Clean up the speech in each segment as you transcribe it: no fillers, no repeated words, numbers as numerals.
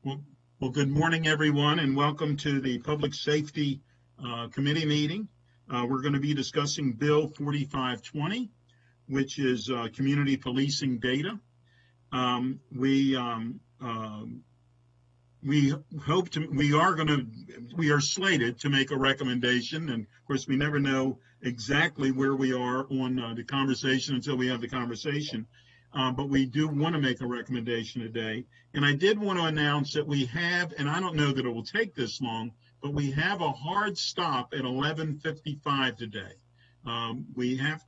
Well, good morning, everyone, and welcome to the Public Safety Committee meeting. We're going to be discussing Bill 4520, which is community policing data. We are slated to make a recommendation, and of course, we never know exactly where we are on the conversation until we have the conversation. But we do want to make a recommendation today. And I did want to announce that we have, and I don't know that it will take this long, but we have a hard stop at 11:55 today. We have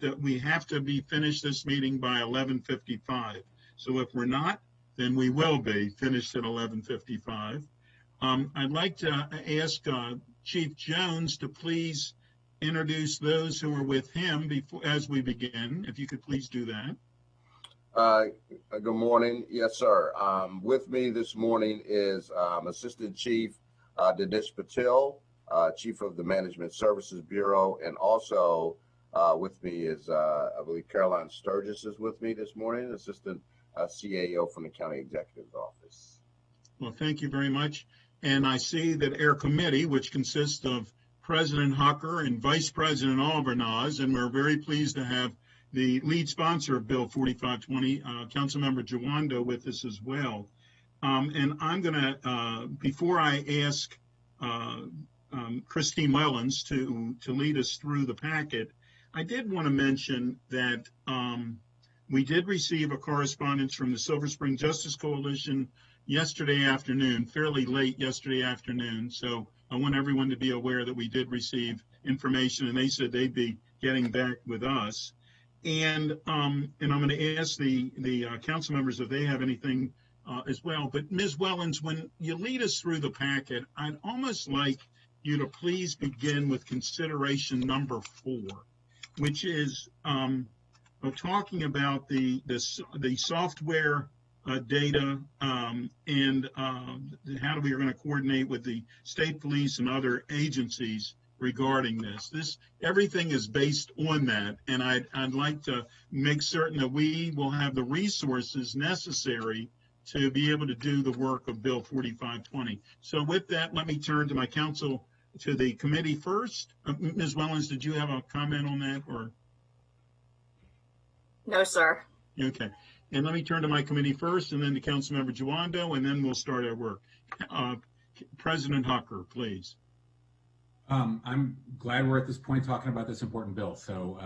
to be finished this meeting by 11:55. So if we're not, then we will be finished at 11:55. I'd like to ask Chief Jones to please introduce those who are with him as we begin. If you could please do that. Good morning. Yes, sir. With me this morning is Assistant Chief Dinesh Patel, Chief of the Management Services Bureau, and also with me is, I believe, Caroline Sturgis is with me this morning, Assistant CAO from the County Executive's Office. Well, thank you very much. And I see that our committee, which consists of President Hucker and Vice President Albernaz, and we're very pleased to have the lead sponsor of Bill 4520, Councilmember Jawando, with us as well. And I'm going to, before I ask Christine Wellens to lead us through the packet, I did want to mention that we did receive a correspondence from the Silver Spring Justice Coalition yesterday afternoon, fairly late yesterday afternoon. So I want everyone to be aware that we did receive information, and they said they'd be getting back with us. And I'm going to ask the council members if they have anything as well. But Ms. Wellens, when you lead us through the packet, I'd almost like you to please begin with consideration number 4, which is talking about the software data and how we are going to coordinate with the state police and other agencies regarding this. Everything is based on that, and I'd like to make certain that we will have the resources necessary to be able to do the work of Bill 4520. So with that, let me turn to my council, to the committee first. Ms. Wellens, did you have a comment on that, or? No, sir. Okay, and let me turn to my committee first, and then to Councilmember Jawando, and then we'll start our work. President Hucker, please. I'm glad we're at this point talking about this important bill. So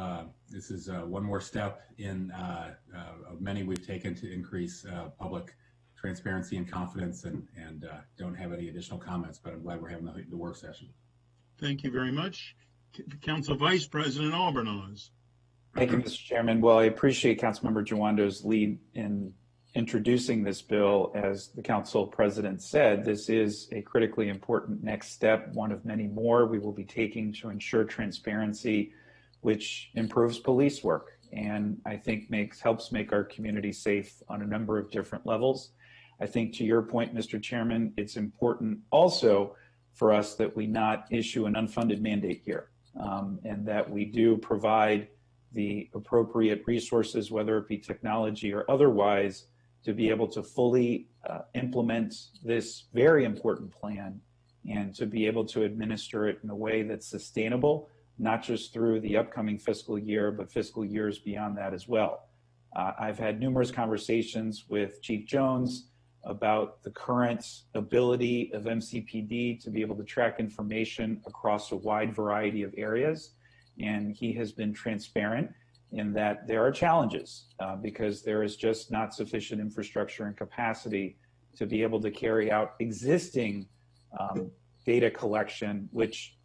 this is one more step in of many we've taken to increase public transparency and confidence, and don't have any additional comments, but I'm glad we're having the work session. Thank you very much. Council Vice President Albernaz. Thank you, Mr. Chairman. Well, I appreciate Councilmember Jawando's lead in introducing this bill. As the council president said, this is a critically important next step, one of many more we will be taking to ensure transparency, which improves police work and I think helps make our community safe on a number of different levels. I think, to your point, Mr. Chairman, it's important also for us that we not issue an unfunded mandate here, and that we do provide the appropriate resources, whether it be technology or otherwise, to be able to fully implement this very important plan and to be able to administer it in a way that's sustainable, not just through the upcoming fiscal year, but fiscal years beyond that as well. I've had numerous conversations with Chief Jones about the current ability of MCPD to be able to track information across a wide variety of areas. And he has been transparent in that there are challenges because there is just not sufficient infrastructure and capacity to be able to carry out existing data collection, which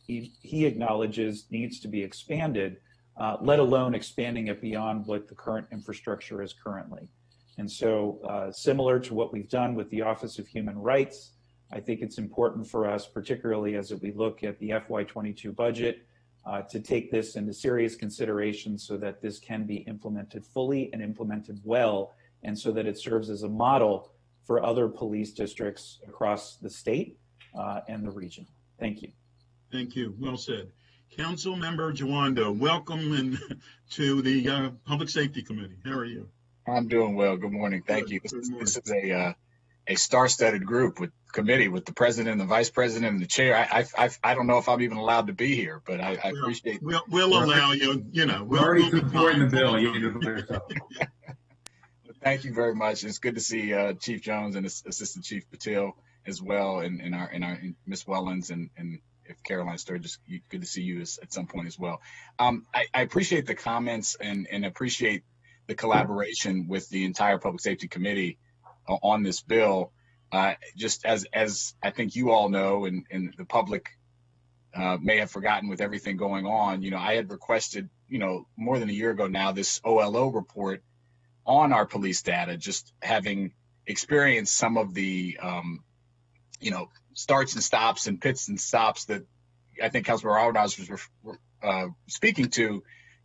he acknowledges needs to be expanded, let alone expanding it beyond what the current infrastructure is currently. And so similar to what we've done with the Office of Human Rights, I think it's important for us, particularly as we look at the FY22 budget, to take this into serious consideration so that this can be implemented fully and implemented well, and so that it serves as a model for other police districts across the state and the region. Thank you. Thank you. Well said. Council Member Jawando, welcome to the Public Safety Committee. How are you? I'm doing well. Good morning. Thank you. This is a star-studded group with committee with the president, the vice president, and the chair. I don't know if I'm even allowed to be here, but I appreciate. We'll allow you. You know, we're already we'll supporting the bill. You need to put yourself. Thank you very much. It's good to see Chief Jones and Assistant Chief Patil as well, and our Ms. Wellens and if Caroline Sturgis, good to see you at some point as well. I appreciate the comments and appreciate the collaboration with the entire Public Safety Committee on this bill. Just as I think you all know, and the public may have forgotten with everything going on, I had requested, more than a year ago now, this OLO report on our police data, just having experienced some of the, starts and stops and pits and stops that I think Councilmember Alvarez was speaking to,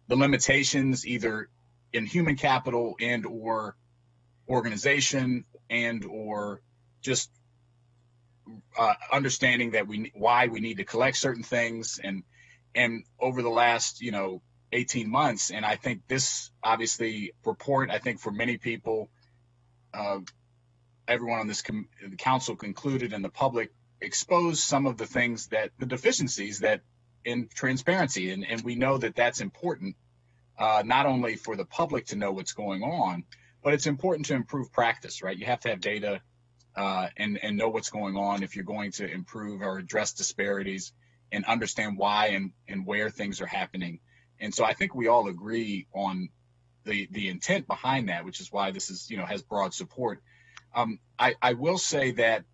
the limitations either in human capital and or organization and or just understanding that why we need to collect certain things and over the last 18 months. And I think this obviously report, I think for many people, everyone on this the council concluded and the public exposed some of the things that the deficiencies that in transparency. And we know that that's important, not only for the public to know what's going on, but it's important to improve practice, right? You have to have data and know what's going on if you're going to improve or address disparities and understand why and where things are happening. And so I think we all agree on the intent behind that, which is why this is, has broad support. I will say that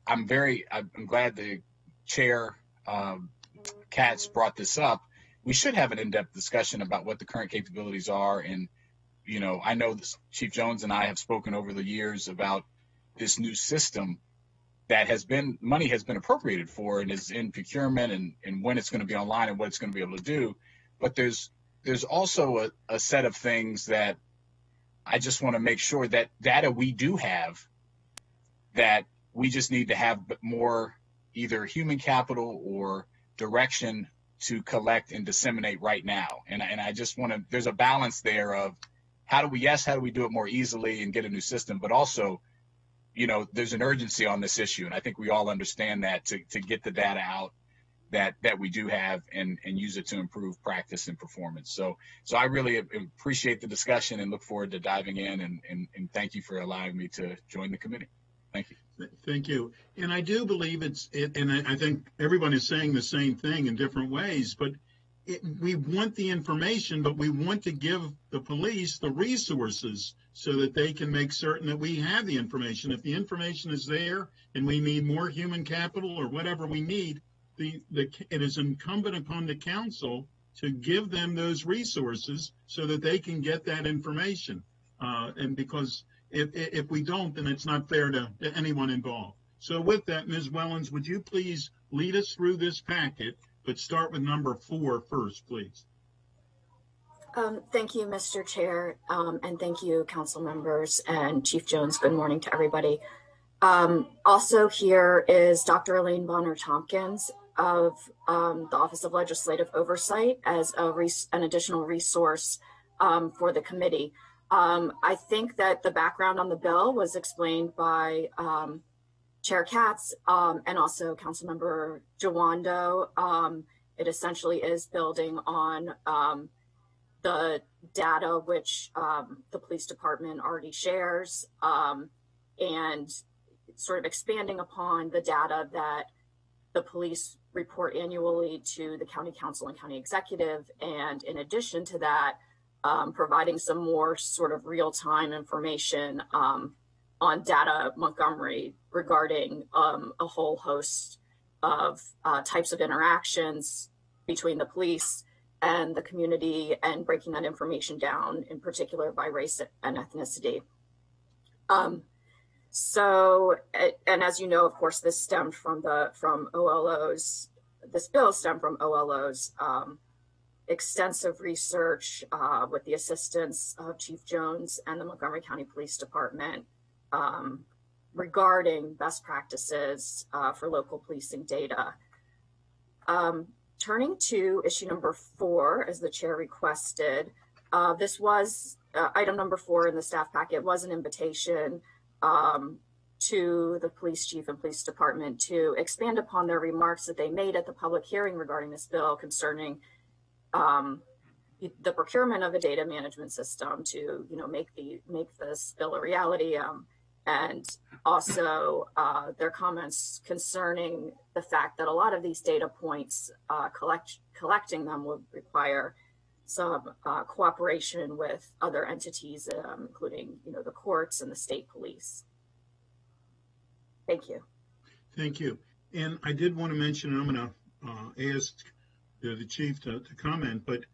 I'm glad the chair, Katz, brought this up. We should have an in-depth discussion about what the current capabilities are. And, I know Chief Jones and I have spoken over the years about this new system that money has been appropriated for and is in procurement and when it's going to be online and what it's going to be able to do. But there's also a set of things that I just want to make sure that data we do have, that we just need to have more either human capital or direction to collect and disseminate right now. And I just want to, there's a balance there of how do we do it more easily and get a new system, but also, there's an urgency on this issue. And I think we all understand that to get the data out that we do have and use it to improve practice and performance. So I really appreciate the discussion and look forward to diving in and thank you for allowing me to join the committee. Thank you. Thank you. And I do believe and I think everyone is saying the same thing in different ways, but we want the information, but we want to give the police the resources so that they can make certain that we have the information. If the information is there and we need more human capital or whatever we need, it is incumbent upon the council to give them those resources so that they can get that information. And because if we don't, then it's not fair to anyone involved. So with that, Ms. Wellens, would you please lead us through this packet, but start with number 4 first, please. Thank you, Mr. Chair, and thank you, council members and Chief Jones. Good morning to everybody. Also here is Dr. Elaine Bonner-Tompkins of the Office of Legislative Oversight as an additional resource for the committee. I think that the background on the bill was explained by Chair Katz and also Councilmember Jawando. It essentially is building on the data which the police department already shares and sort of expanding upon the data that the police report annually to the county council and county executive. And in addition to that, providing some more sort of real-time information on data Montgomery regarding a whole host of types of interactions between the police and the community, and breaking that information down in particular by race and ethnicity. So, and as you know, of course, this stemmed from OLO's, this bill stemmed from OLO's extensive research with the assistance of Chief Jones and the Montgomery County Police Department regarding best practices for local policing data. Turning to issue number 4, as the chair requested, this was item number 4 in the staff packet was an invitation to the police chief and police department to expand upon their remarks that they made at the public hearing regarding this bill concerning the procurement of a data management system to, make this bill a reality, and also their comments concerning the fact that a lot of these data points, collecting them would require some cooperation with other entities, including, the courts and the state police. Thank you. Thank you. And I did want to mention, I'm going to ask the chief to comment, but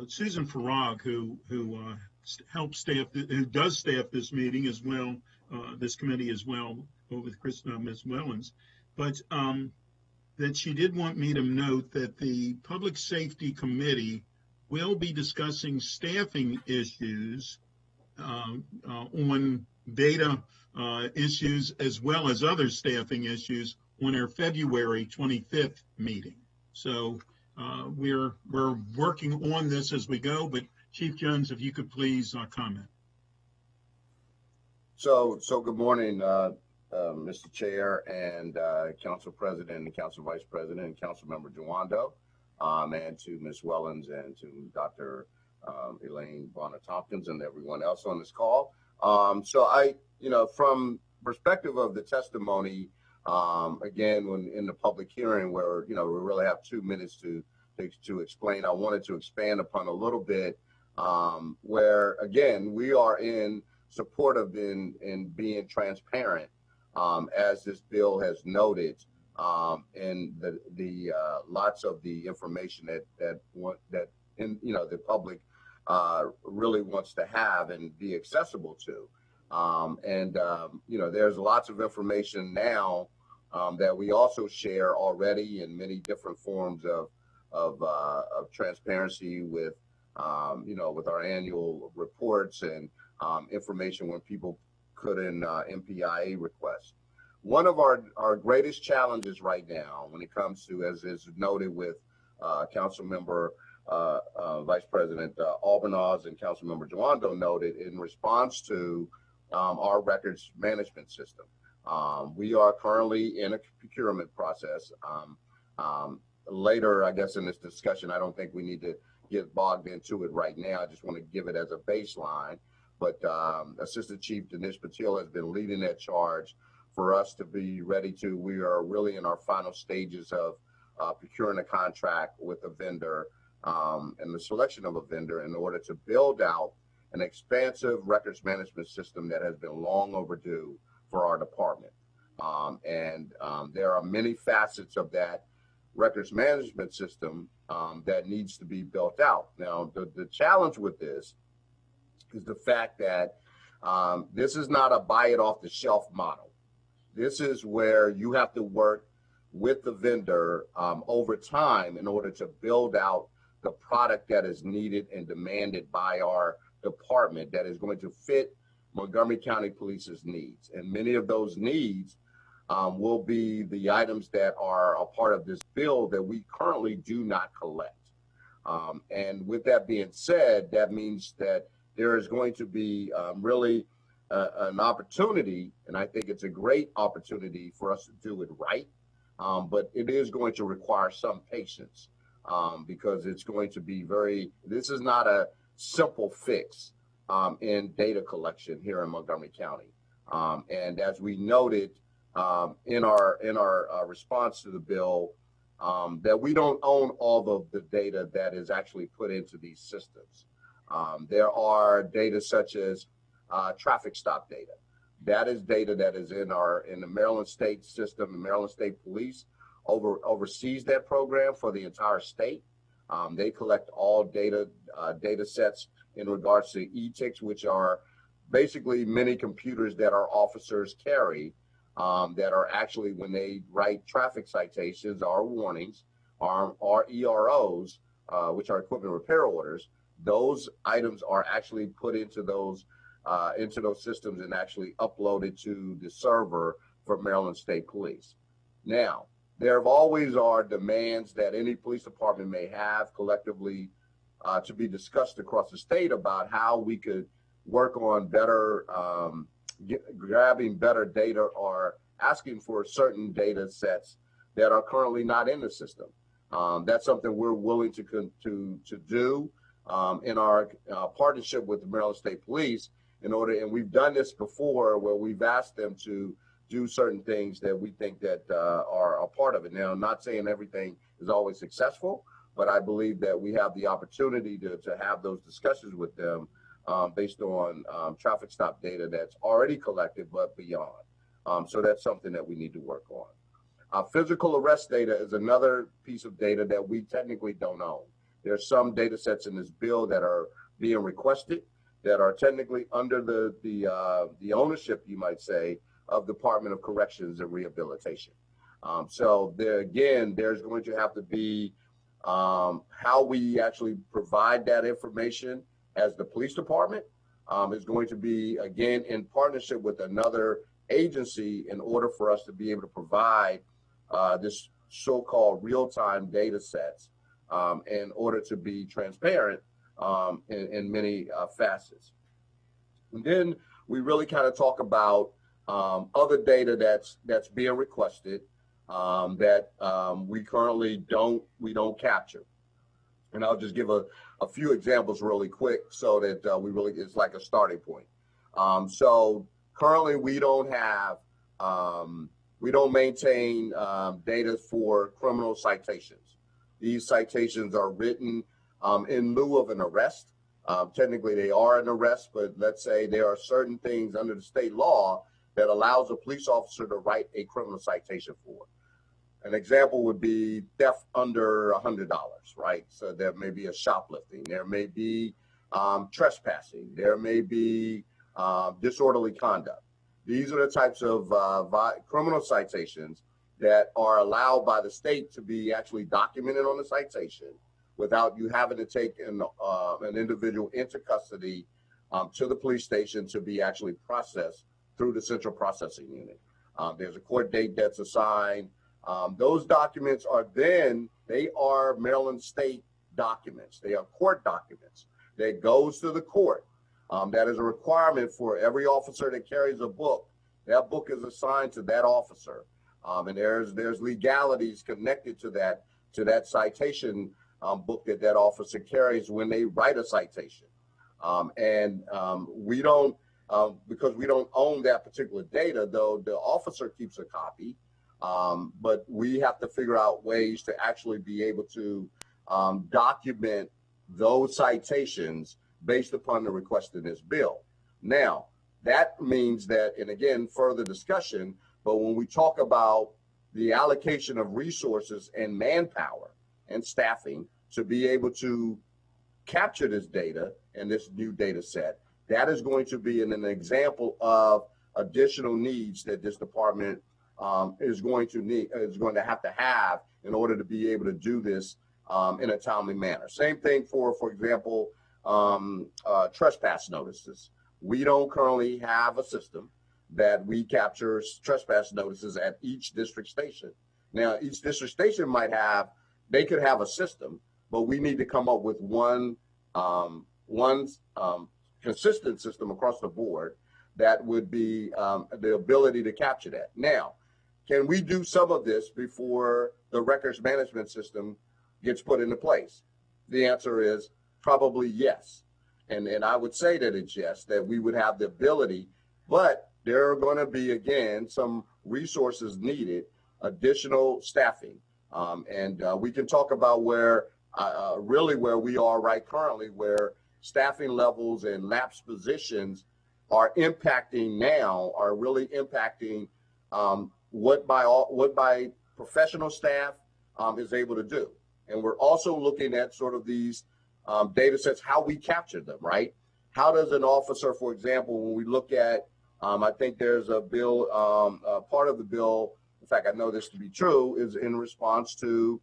Susan Farag, who helps staff, who does staff this meeting as well, this committee as well, with Ms. Wellens, but that she did want me to note that the Public Safety Committee will be discussing staffing issues on data issues as well as other staffing issues on our February 25th meeting. So we're working on this as we go, but Chief Jones, if you could please comment. So good morning, Mr. Chair and Council President and Council Vice President and Council Member Jawando, and to Ms. Wellens and to Dr. Elaine Bonner-Tompkins and everyone else on this call. So from perspective of the testimony, again, when in the public hearing where, we really have 2 minutes to explain, I wanted to expand upon a little bit where, again, we are in support of in being transparent, as this bill has noted, in the lots of the information that the public really wants to have and be accessible to. There's lots of information now that we also share already in many different forms of transparency with our annual reports and information when people put in MPIA requests. One of our greatest challenges right now when it comes to, as is noted with Council Member Vice President Albanaz and Council Member Jawando noted in response to our records management system. We are currently in a procurement process. Later, I guess, in this discussion, I don't think we need to get bogged into it right now. I just want to give it as a baseline. But Assistant Chief Dinesh Patil has been leading that charge for us to be ready to. We are really in our final stages of procuring a contract with a vendor and the selection of a vendor in order to build out an expansive records management system that has been long overdue for our department. There are many facets of that records management system that needs to be built out. Now, the challenge with this is the fact that this is not a buy it off the shelf model. This is where you have to work with the vendor over time in order to build out the product that is needed and demanded by our department that is going to fit Montgomery County Police's needs. And many of those needs will be the items that are a part of this bill that we currently do not collect. And with that being said, that means that there is going to be really an opportunity, and I think it's a great opportunity for us to do it right, but it is going to require some patience because it's going to be this is not a simple fix in data collection here in Montgomery County. And as we noted in our response to the bill, that we don't own all of the data that is actually put into these systems. There are data such as traffic stop data. That is data that is in the Maryland State system. The Maryland State Police oversees that program for the entire state. They collect all data sets in regards to e-tics, which are basically many computers that our officers carry that are actually, when they write traffic citations or warnings or EROs, which are equipment repair orders, those items are actually put into those systems and actually uploaded to the server for Maryland State Police. Now, there always are demands that any police department may have collectively to be discussed across the state about how we could work on better grabbing better data or asking for certain data sets that are currently not in the system. That's something we're willing to do in our partnership with the Maryland State Police and we've done this before where we've asked them to do certain things that we think that are a part of it. Now, I'm not saying everything is always successful, but I believe that we have the opportunity to have those discussions with them based on traffic stop data that's already collected, but beyond. So that's something that we need to work on. Physical arrest data is another piece of data that we technically don't own. There's some data sets in this bill that are being requested that are technically under the ownership, you might say, of Department of Corrections and Rehabilitation. So there again, there's going to have to be how we actually provide that information as the police department is going to be, again, in partnership with another agency in order for us to be able to provide this so-called real-time data sets in order to be transparent in many facets. And then we really kind of talk about other data that's being requested that we currently don't capture. And I'll just give a few examples really quick so that it's like a starting point. So currently we don't maintain data for criminal citations. These citations are written in lieu of an arrest. Technically they are an arrest, but let's say there are certain things under the state law that allows a police officer to write a criminal citation for. An example would be theft under $100, right? So there may be a shoplifting, there may be trespassing, there may be disorderly conduct. These are the types of criminal citations that are allowed by the state to be actually documented on the citation without you having to take an individual into custody to the police station to be actually processed through the central processing unit. There's a court date that's assigned. Those documents are Maryland state documents. They are court documents that goes to the court. That is a requirement for every officer that carries a book. That book is assigned to that officer. And there's legalities connected to that citation book that officer carries when they write a citation. We don't, because we don't own that particular data, though the officer keeps a copy. But we have to figure out ways to actually be able to document those citations based upon the request in this bill. Now, that means that, and again, further discussion, but when we talk about the allocation of resources and manpower and staffing to be able to capture this data and this new data set, that is going to be an example of additional needs that this department is going to have in order to be able to do this in a timely manner. Same thing for example, trespass notices. We don't currently have a system that we capture trespass notices at each district station. Now, each district station they could have a system, but we need to come up with one consistent system across the board that would be the ability to capture that. Now, can we do some of this before the records management system gets put into place? The answer is probably yes. And I would say that it's yes, that we would have the ability, but there are going to be, again, some resources needed, additional staffing. And we can talk about where we are right currently, where staffing levels and lapsed positions are really impacting what my professional staff is able to do. And we're also looking at sort of these data sets, how we capture them, right? How does an officer, for example, when we look at, I think there's a bill, part of the bill, in fact, I know this to be true, is in response to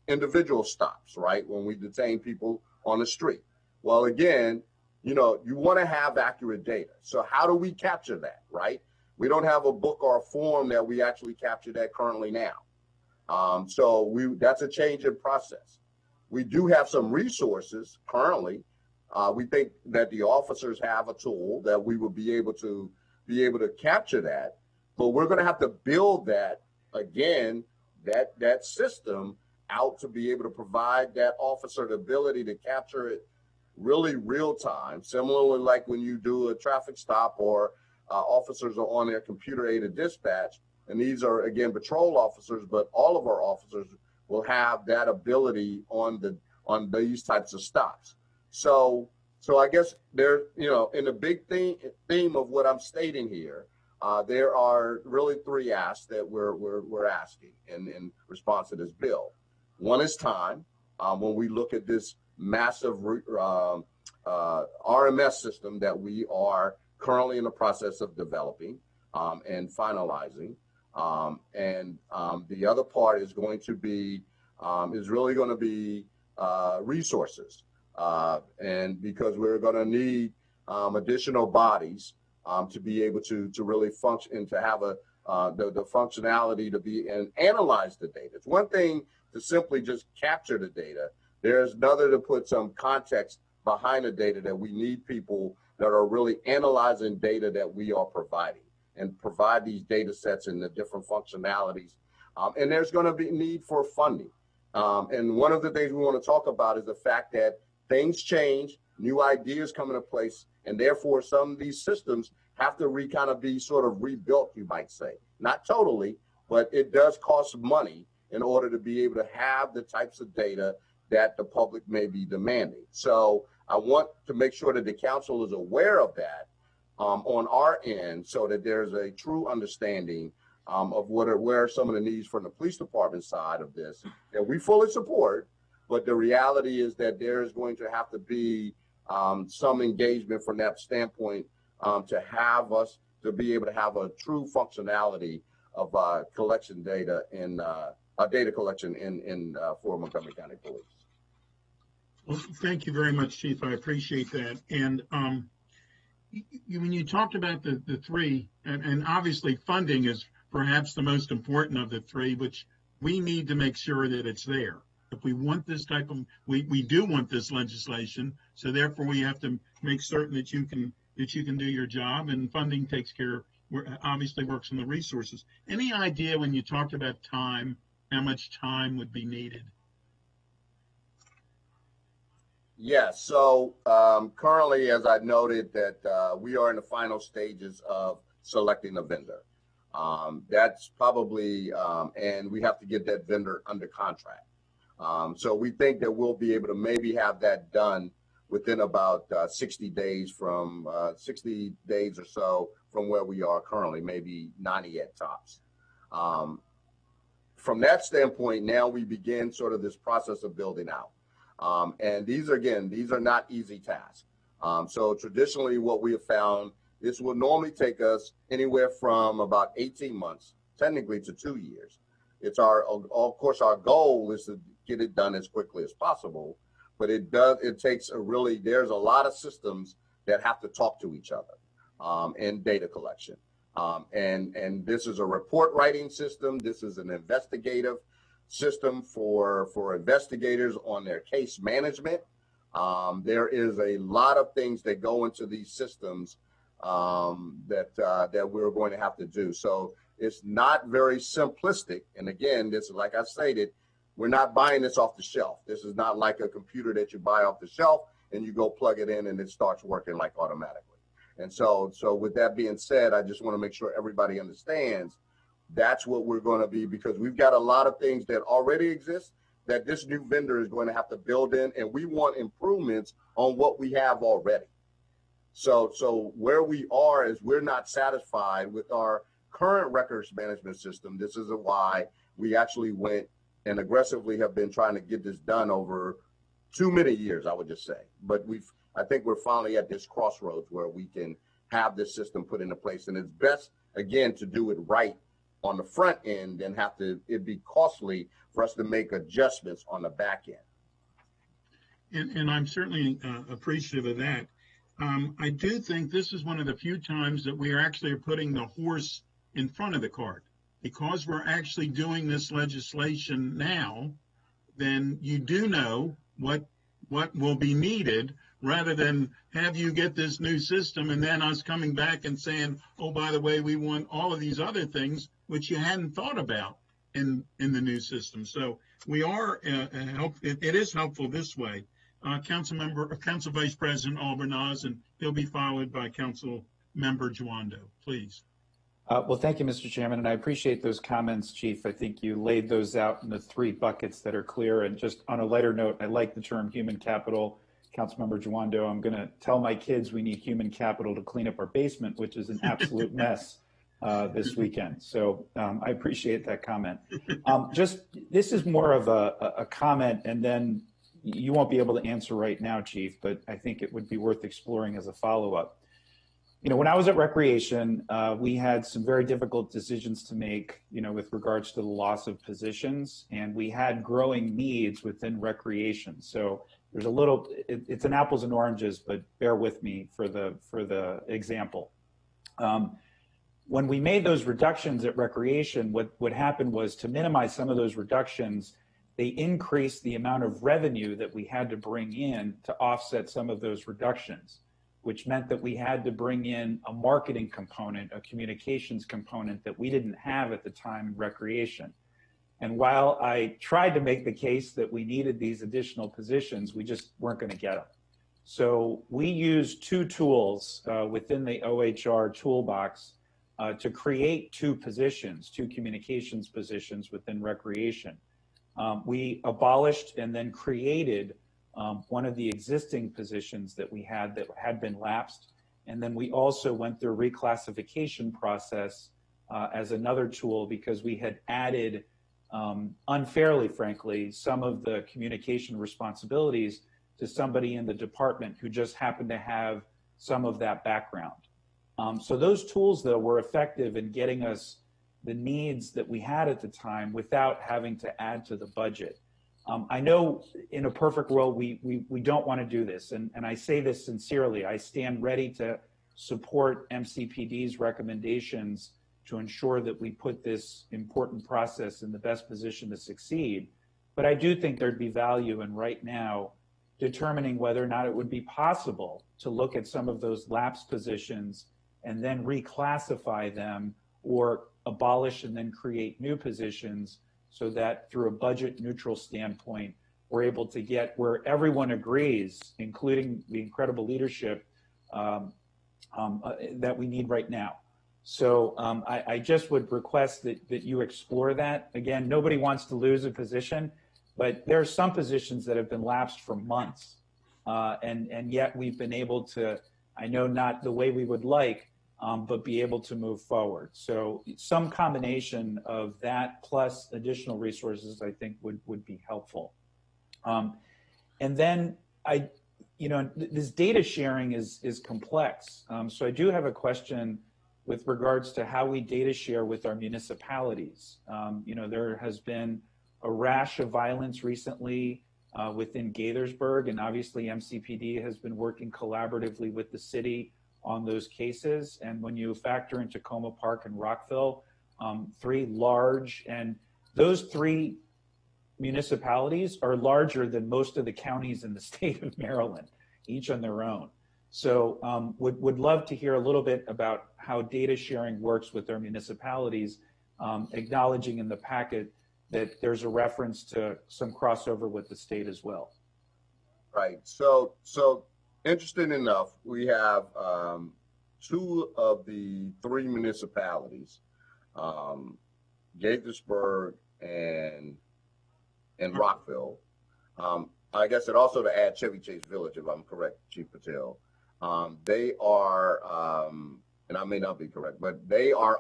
individual stops, right? When we detain people on the street. Well, again, you want to have accurate data. So how do we capture that, right? We don't have a book or a form that we actually capture that currently now. So that's a change in process. We do have some resources currently We think that the officers have a tool that we will be able to capture that, but we're going to have to build that again, that system out to be able to provide that officer the ability to capture it really real time. Similarly, like when you do a traffic stop or officers are on their computer aided dispatch, and these are again patrol officers, but all of our officers will have that ability on these types of stops. So I guess there, in the big theme of what I'm stating here, there are really three asks that we're asking in response to this bill. One is time. When we look at this massive RMS system that we are currently in the process of developing and finalizing, and the other part is going to be really going to be resources, and because we're going to need additional bodies to be able to really function and to have the functionality to be and analyze the data. It's one thing to simply just capture the data. There's another to put some context behind the data, that we need people that are really analyzing data that we are providing and provide these data sets and the different functionalities. And there's going to be need for funding. And one of the things we want to talk about is the fact that things change, new ideas come into place, and therefore some of these systems have to kind of be sort of rebuilt, you might say. Not totally, but it does cost money in order to be able to have the types of data that the public may be demanding. So I want to make sure that the council is aware of that on our end, so that there's a true understanding of where some of the needs from the police department side of this that we fully support. But the reality is that there is going to have to be some engagement from that standpoint to have us to be able to have a true functionality of collection data and data collection in for Montgomery County Police. Well, thank you very much, Chief. I appreciate that. And when you talked about the three, and obviously funding is perhaps the most important of the three, which we need to make sure that it's there. If we want this type of, we do want this legislation, so therefore we have to make certain that you can do your job, and funding takes care of, obviously works on the resources. Any idea when you talked about time, how much time would be needed? Yes. So currently, as I noted, that we are in the final stages of selecting a vendor. That's probably, and we have to get that vendor under contract. So we think that we'll be able to maybe have that done within about 60 days from 60 days or so from where we are currently, maybe 90 at tops. From that standpoint, now we begin sort of this process of building out. And these are not easy tasks. So traditionally what we have found, this will normally take us anywhere from about 18 months, technically to 2 years. It's of course, our goal is to get it done as quickly as possible, but it takes there's a lot of systems that have to talk to each other in data collection. And this is a report writing system. This is an investigative system for investigators on their case management. There is a lot of things that go into these systems that we're going to have to do. So it's not very simplistic. And again, this, like I stated, we're not buying this off the shelf. This is not like a computer that you buy off the shelf and you go plug it in and it starts working like automatically. And so with that being said, I just want to make sure everybody understands that's what we're going to be, because we've got a lot of things that already exist that this new vendor is going to have to build in, and we want improvements on what we have already. So where we are is we're not satisfied with our current records management system. This is why we actually went and aggressively have been trying to get this done over too many years, I would just say. But I think we're finally at this crossroads where we can have this system put into place. And it's best, again, to do it right on the front end than it'd be costly for us to make adjustments on the back end. And I'm certainly appreciative of that. I do think this is one of the few times that we are actually putting the horse in front of the cart. Because we're actually doing this legislation now, then you do know what will be needed rather than have you get this new system and then us coming back and saying, oh, by the way, we want all of these other things which you hadn't thought about in the new system. So we are, it is helpful this way. Council Vice President Albornoz, and he'll be followed by Council Member Juando, please. Well, thank you, Mr. Chairman, and I appreciate those comments, Chief. I think you laid those out in the 3 buckets that are clear. And just on a lighter note, I like the term human capital. Councilmember Juando, I'm going to tell my kids we need human capital to clean up our basement, which is an absolute mess this weekend. So I appreciate that comment. This is more of a comment, and then you won't be able to answer right now, Chief, but I think it would be worth exploring as a follow-up. You know, when I was at Recreation, we had some very difficult decisions to make, you know, with regards to the loss of positions, and we had growing needs within Recreation. So there's a little, it's an apples and oranges, but bear with me for the example. When we made those reductions at Recreation, what happened was, to minimize some of those reductions, they increased the amount of revenue that we had to bring in to offset some of those reductions, which meant that we had to bring in a marketing component, a communications component that we didn't have at the time in Recreation. And while I tried to make the case that we needed these additional positions, we just weren't going to get them. So we used 2 tools within the OHR toolbox to create 2 positions, 2 communications positions within Recreation. We abolished and then created one of the existing positions that we had that had been lapsed. And then we also went through a reclassification process as another tool, because we had added, unfairly, frankly, some of the communication responsibilities to somebody in the department who just happened to have some of that background. So those tools, though, were effective in getting us the needs that we had at the time without having to add to the budget. I know in a perfect world, we don't want to do this. And I say this sincerely. I stand ready to support MCPD's recommendations to ensure that we put this important process in the best position to succeed. But I do think there'd be value in right now determining whether or not it would be possible to look at some of those lapsed positions and then reclassify them, or abolish and then create new positions, so that through a budget neutral standpoint, we're able to get where everyone agrees, including the incredible leadership that we need right now. So I just would request that you explore that. Again, nobody wants to lose a position, but there are some positions that have been lapsed for months. And yet we've been able to, I know not the way we would like, but be able to move forward. So some combination of that plus additional resources, I think would be helpful. And then this data sharing is complex. So I do have a question with regards to how we data share with our municipalities. There has been a rash of violence recently within Gaithersburg, and obviously MCPD has been working collaboratively with the city on those cases. And when you factor in Tacoma Park and Rockville, 3 large, and those 3 municipalities are larger than most of the counties in the state of Maryland, each on their own. So would love to hear a little bit about how data sharing works with our municipalities, acknowledging in the packet that there's a reference to some crossover with the state as well. Right. So interesting enough, we have 2 of the 3 municipalities, Gaithersburg and Rockville. I guess it also to add Chevy Chase Village, if I'm correct, Chief Patel. They are, and I may not be correct, but they are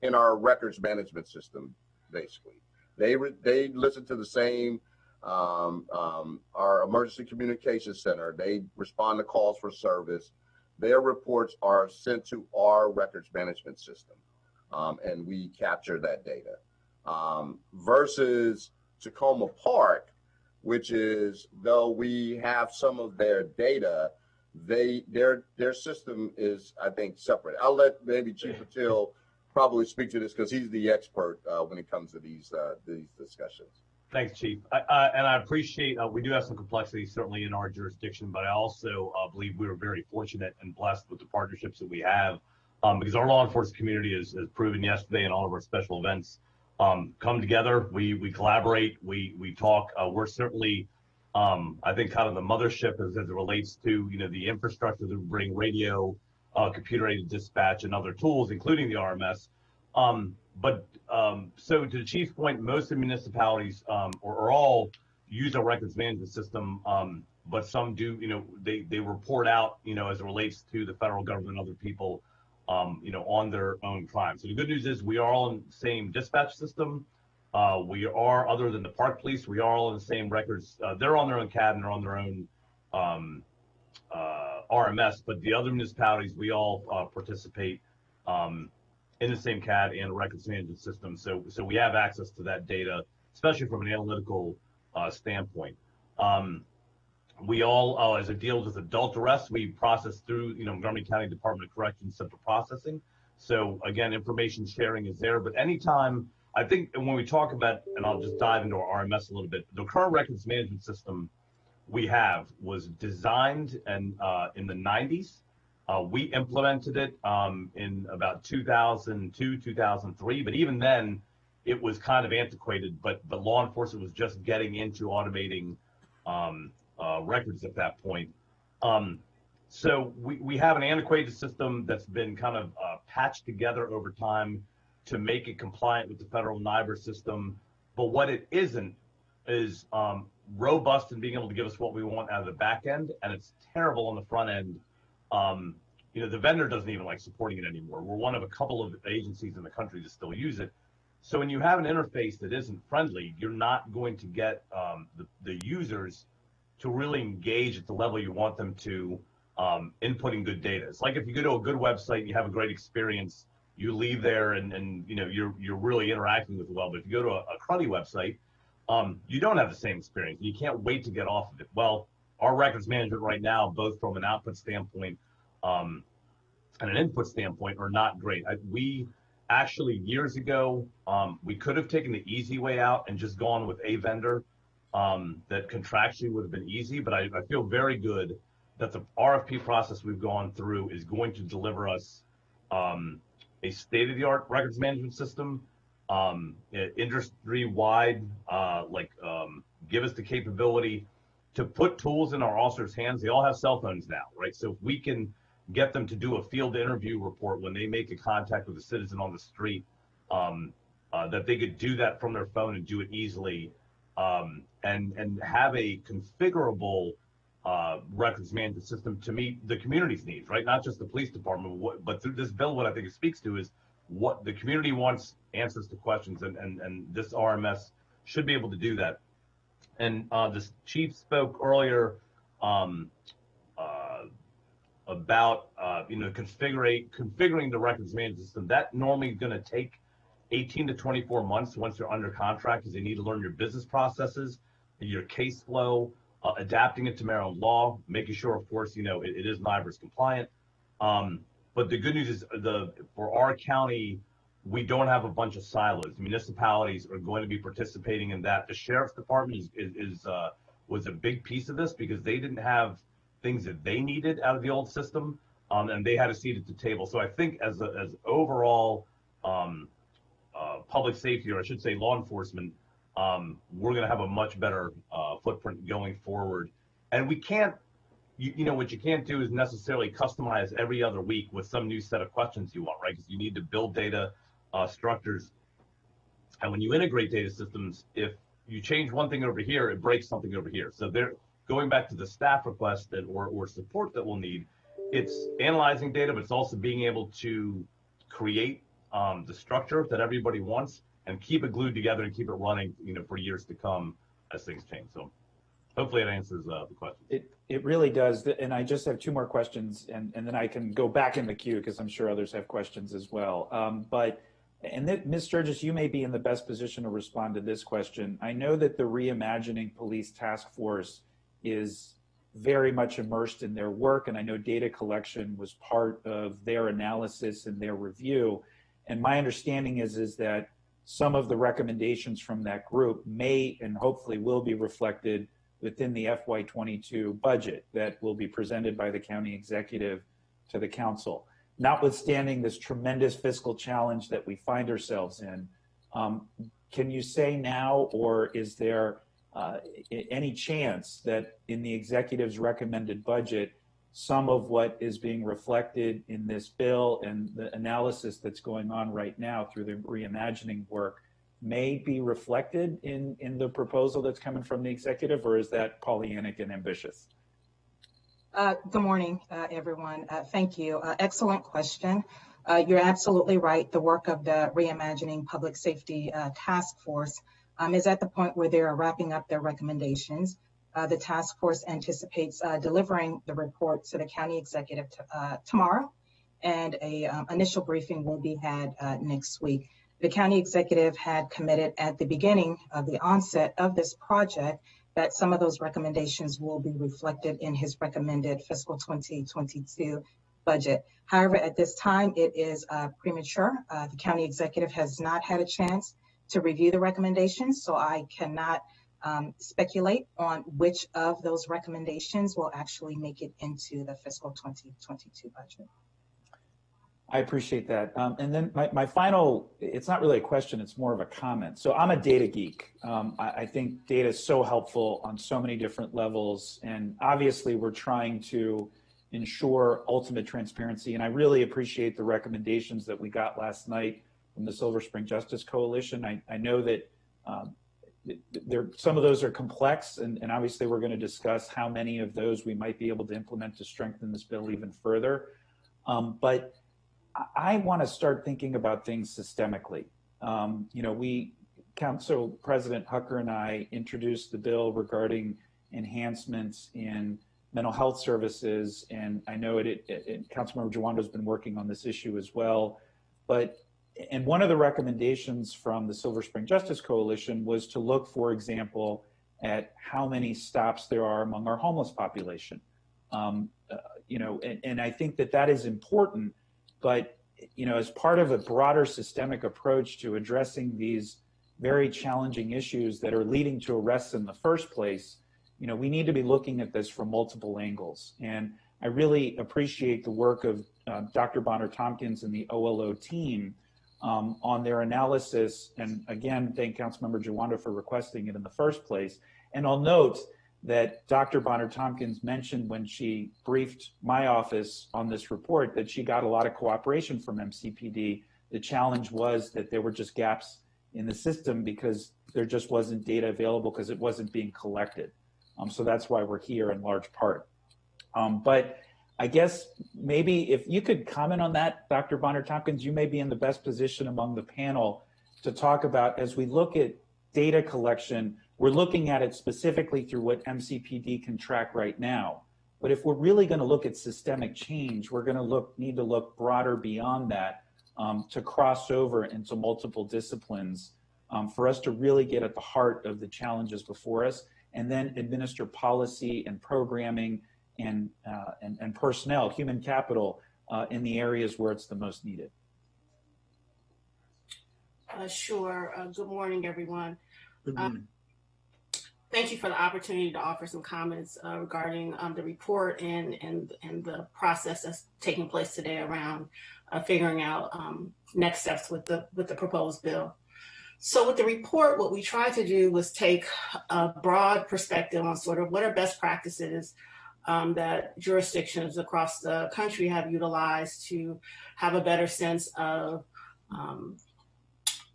in our records management system, basically. They listen to the same, our emergency communications center. They respond to calls for service. Their reports are sent to our records management system, and we capture that data. Versus Tacoma Park, which is, though we have some of their data, their system is, I think, separate. I'll let maybe Chief Patel probably speak to this because he's the expert when it comes to these discussions. Thanks, Chief. And I appreciate, we do have some complexity certainly in our jurisdiction, but I also believe we were very fortunate and blessed with the partnerships that we have, because our law enforcement community has proven yesterday in all of our special events, come together, we collaborate, we talk. We're certainly, I think, kind of the mothership as it relates to, the infrastructure that we bring, radio, computer-aided dispatch, and other tools, including the RMS. So to the Chief's point, most of the municipalities or all use our records management system, but some do, they report out, as it relates to the federal government and other people, on their own crimes. So the good news is we are all in the same dispatch system. We are, other than the park police, we are all in the same records. They're on their own CAD and they're on their own RMS, but the other municipalities, we all participate in the same CAD and records management system. So we have access to that data, especially from an analytical standpoint. We all, as it deals with adult arrests, we process through, Montgomery County Department of Corrections Central Processing. So again, information sharing is there, but anytime, I think when we talk about, and I'll just dive into our RMS a little bit, the current records management system we have was designed and in the 90s. We implemented it in about 2002, 2003, but even then it was kind of antiquated, but law enforcement was just getting into automating records at that point. So we have an antiquated system that's been kind of patched together over time to make it compliant with the federal NIBR system. But what it isn't is robust in being able to give us what we want out of the back end, and it's terrible on the front end. The vendor doesn't even like supporting it anymore. We're one of a couple of agencies in the country that still use it. So when you have an interface that isn't friendly, you're not going to get the users to really engage at the level you want them to, inputting good data. It's like if you go to a good website, you have a great experience, you leave there and you're really interacting with it well. But if you go to a cruddy website, you don't have the same experience. You can't wait to get off of it. Well, our records management right now, both from an output standpoint and an input standpoint, are not great. We actually, years ago, we could have taken the easy way out and just gone with a vendor that contractually would have been easy, but I feel very good that the RFP process we've gone through is going to deliver us a state-of-the-art records management system, industry-wide, give us the capability to put tools in our officers' hands. They all have cell phones now, right? So if we can get them to do a field interview report when they make a contact with a citizen on the street, that they could do that from their phone and do it easily, and have a configurable records management system to meet the community's needs, right? Not just the police department, but through this bill, what I think it speaks to is what the community wants, answers to questions, and this RMS should be able to do that. And this chief spoke earlier about configuring the records management system. That normally is going to take 18 to 24 months once you're under contract, because you need to learn your business processes, your case flow, adapting it to Maryland law, making sure, of course, it is NIBRS compliant. But the good news is for our county, we don't have a bunch of silos. Municipalities are going to be participating in that. The sheriff's department was a big piece of this because they didn't have things that they needed out of the old system, and they had a seat at the table. So I think as overall public safety, or I should say law enforcement, we're going to have a much better footprint going forward. And we can't, what you can't do is necessarily customize every other week with some new set of questions you want, right? Because you need to build data structures. And when you integrate data systems, if you change one thing over here, it breaks something over here. So they're going back to the staff request or support that we'll need. It's analyzing data, but it's also being able to create the structure that everybody wants and keep it glued together and keep it running, for years to come as things change. So hopefully it answers the question. It really does. And I just have two more questions, and then I can go back in the queue because I'm sure others have questions as well. Ms. Sturgis, you may be in the best position to respond to this question. I know that the Reimagining Police Task Force is very much immersed in their work, and I know data collection was part of their analysis and their review. And my understanding is that some of the recommendations from that group may and hopefully will be reflected within the FY22 budget that will be presented by the county executive to the council. Notwithstanding this tremendous fiscal challenge that we find ourselves in, can you say now, or is there any chance that in the executive's recommended budget, some of what is being reflected in this bill and the analysis that's going on right now through the reimagining work may be reflected in the proposal that's coming from the executive, or is that Pollyannic and ambitious? Good morning, everyone. Thank you. Excellent question. You're absolutely right. The work of the Reimagining Public Safety Task Force is at the point where they are wrapping up their recommendations. The task force anticipates delivering the report to the county executive tomorrow, and an initial briefing will be had next week. The county executive had committed at the beginning of the onset of this project that some of those recommendations will be reflected in his recommended fiscal 2022 budget. However, at this time, it is premature. The county executive has not had a chance to review the recommendations, so I cannot speculate on which of those recommendations will actually make it into the fiscal 2022 budget. I appreciate that. And then my final, it's not really a question, it's more of a comment. So I'm a data geek. I think data is so helpful on so many different levels. And obviously we're trying to ensure ultimate transparency. And I really appreciate the recommendations that we got last night from the Silver Spring Justice Coalition. I know that some of those are complex, and obviously we're going to discuss how many of those we might be able to implement to strengthen this bill even further. But I want to start thinking about things systemically. Council President Hucker and I introduced the bill regarding enhancements in mental health services, and I know Councilmember Jawando has been working on this issue as well. And one of the recommendations from the Silver Spring Justice Coalition was to look, for example, at how many stops there are among our homeless population. And I think that is important. But, as part of a broader systemic approach to addressing these very challenging issues that are leading to arrests in the first place, we need to be looking at this from multiple angles. And I really appreciate the work of Dr. Bonner-Tompkins and the OLO team on their analysis. And again, thank Councilmember Jawando for requesting it in the first place. And I'll note that Dr. Bonner-Tompkins mentioned when she briefed my office on this report that she got a lot of cooperation from MCPD. The challenge was that there were just gaps in the system because there just wasn't data available because it wasn't being collected. So that's why we're here in large part. But I guess maybe if you could comment on that, Dr. Bonner-Tompkins, you may be in the best position among the panel to talk about, as we look at data collection, we're looking at it specifically through what MCPD can track right now. But if we're really going to look at systemic change, we're going to need to look broader beyond that to cross over into multiple disciplines for us to really get at the heart of the challenges before us, and then administer policy and programming and personnel, human capital in the areas where it's the most needed. Sure. Good morning, everyone. Good morning. Thank you for the opportunity to offer some comments regarding the report and the process that's taking place today around figuring out next steps with the proposed bill. So with the report, what we tried to do was take a broad perspective on sort of what are best practices that jurisdictions across the country have utilized to have a better sense of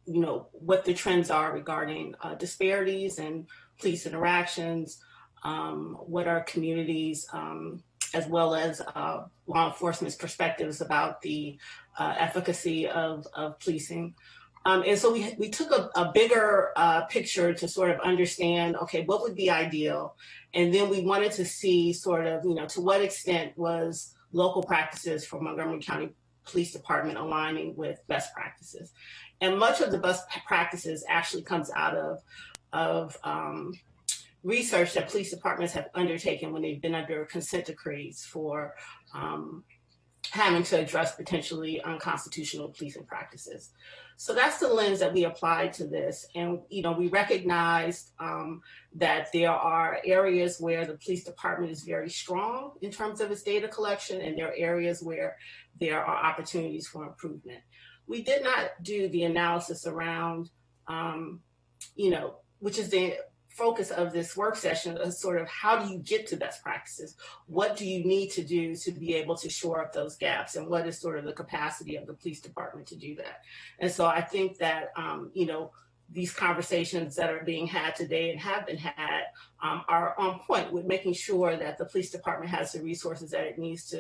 what the trends are regarding disparities and police interactions, what are communities, as well as law enforcement's perspectives about the efficacy of policing. And so we took a bigger picture to sort of understand, okay, what would be ideal? And then we wanted to see sort of, to what extent was local practices for Montgomery County Police Department aligning with best practices. And much of the best practices actually comes out of research that police departments have undertaken when they've been under consent decrees for having to address potentially unconstitutional policing practices. So that's the lens that we applied to this. And, we recognized that there are areas where the police department is very strong in terms of its data collection, and there are areas where there are opportunities for improvement. We did not do the analysis around, which is the focus of this work session, is sort of how do you get to best practices? What do you need to do to be able to shore up those gaps? And what is sort of the capacity of the police department to do that? And so I think that, these conversations that are being had today and have been had are on point with making sure that the police department has the resources that it needs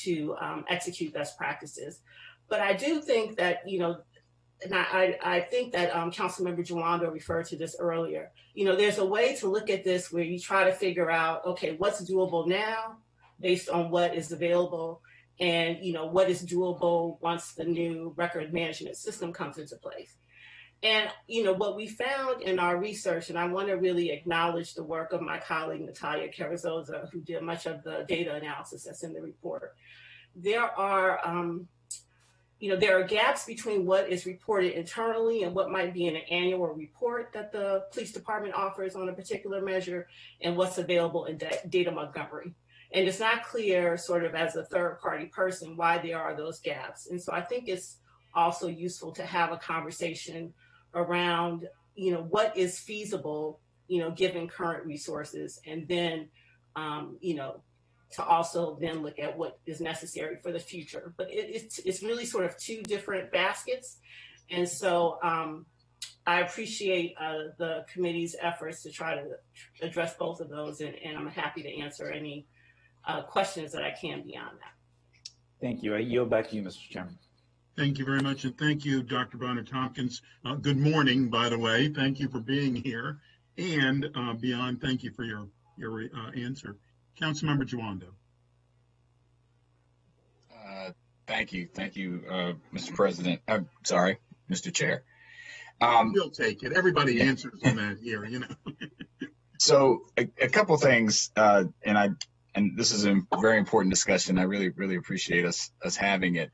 to execute best practices. But I do think that, and I think that Councilmember Jawando referred to this earlier. There's a way to look at this where you try to figure out, okay, what's doable now based on what is available, and what is doable once the new record management system comes into place. And what we found in our research, and I want to really acknowledge the work of my colleague Natalia Carrizosa, who did much of the data analysis that's in the report. There are gaps between what is reported internally and what might be in an annual report that the police department offers on a particular measure and what's available in Data Montgomery. And it's not clear, sort of as a third party person, why there are those gaps. And so I think it's also useful to have a conversation around, what is feasible, given current resources, and then, to also then look at what is necessary for the future. But it's really sort of two different baskets. And so I appreciate the committee's efforts to try to address both of those, and I'm happy to answer any questions that I can beyond that. Thank you. I yield back to you, Mr. Chairman. Thank you very much, and thank you, Dr. Bonner-Tompkins. Good morning, by the way. Thank you for being here, and beyond, thank you for your answer. Councilmember Jawando. Thank you, Mr. President. I'm sorry, Mr. Chair. We'll take it. Everybody answers on that here, So a couple things, and this is a very important discussion. I really appreciate us having it.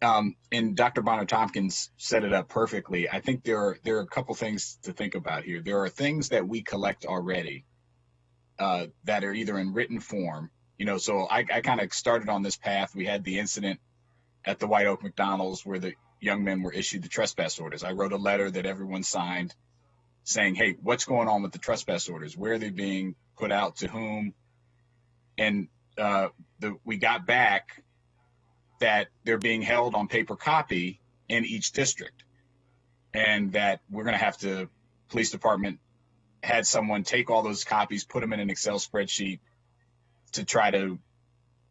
And Dr. Bonner-Tompkins set it up perfectly. I think there are a couple things to think about here. There are things that we collect already that are either in written form, so I kind of started on this path. We had the incident at the White Oak McDonald's where the young men were issued the trespass orders. I wrote a letter that everyone signed saying, hey, what's going on with the trespass orders? Where are they being put out, to whom? And we got back that they're being held on paper copy in each district, and that we're going to have to, police department had someone take all those copies, put them in an Excel spreadsheet to try to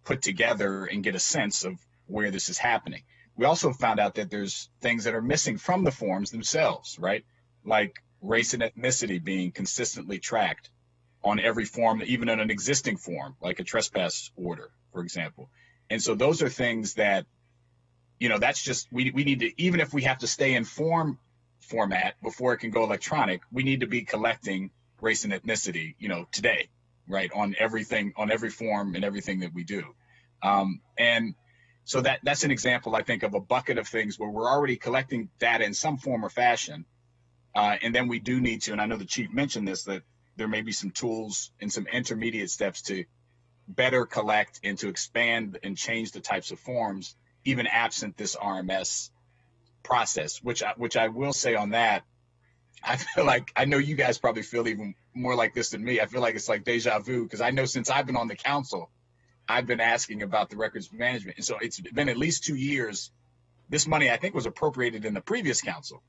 put together and get a sense of where this is happening. We also found out that there's things that are missing from the forms themselves, right? Like race and ethnicity being consistently tracked on every form, even in an existing form, like a trespass order, for example. And so those are things that, that's just, we need to, even if we have to stay in format before it can go electronic, we need to be collecting race and ethnicity, today, right? On everything, on every form and everything that we do. And so that's an example, I think, of a bucket of things where we're already collecting data in some form or fashion. And then we do need to, and I know the chief mentioned this, that there may be some tools and some intermediate steps to better collect and to expand and change the types of forms, even absent this RMS process, which I will say on that, I feel like, I know you guys probably feel even more like this than me. I feel like it's like deja vu, because I know since I've been on the council, I've been asking about the records management. And so it's been at least 2 years. This money, I think, was appropriated in the previous council.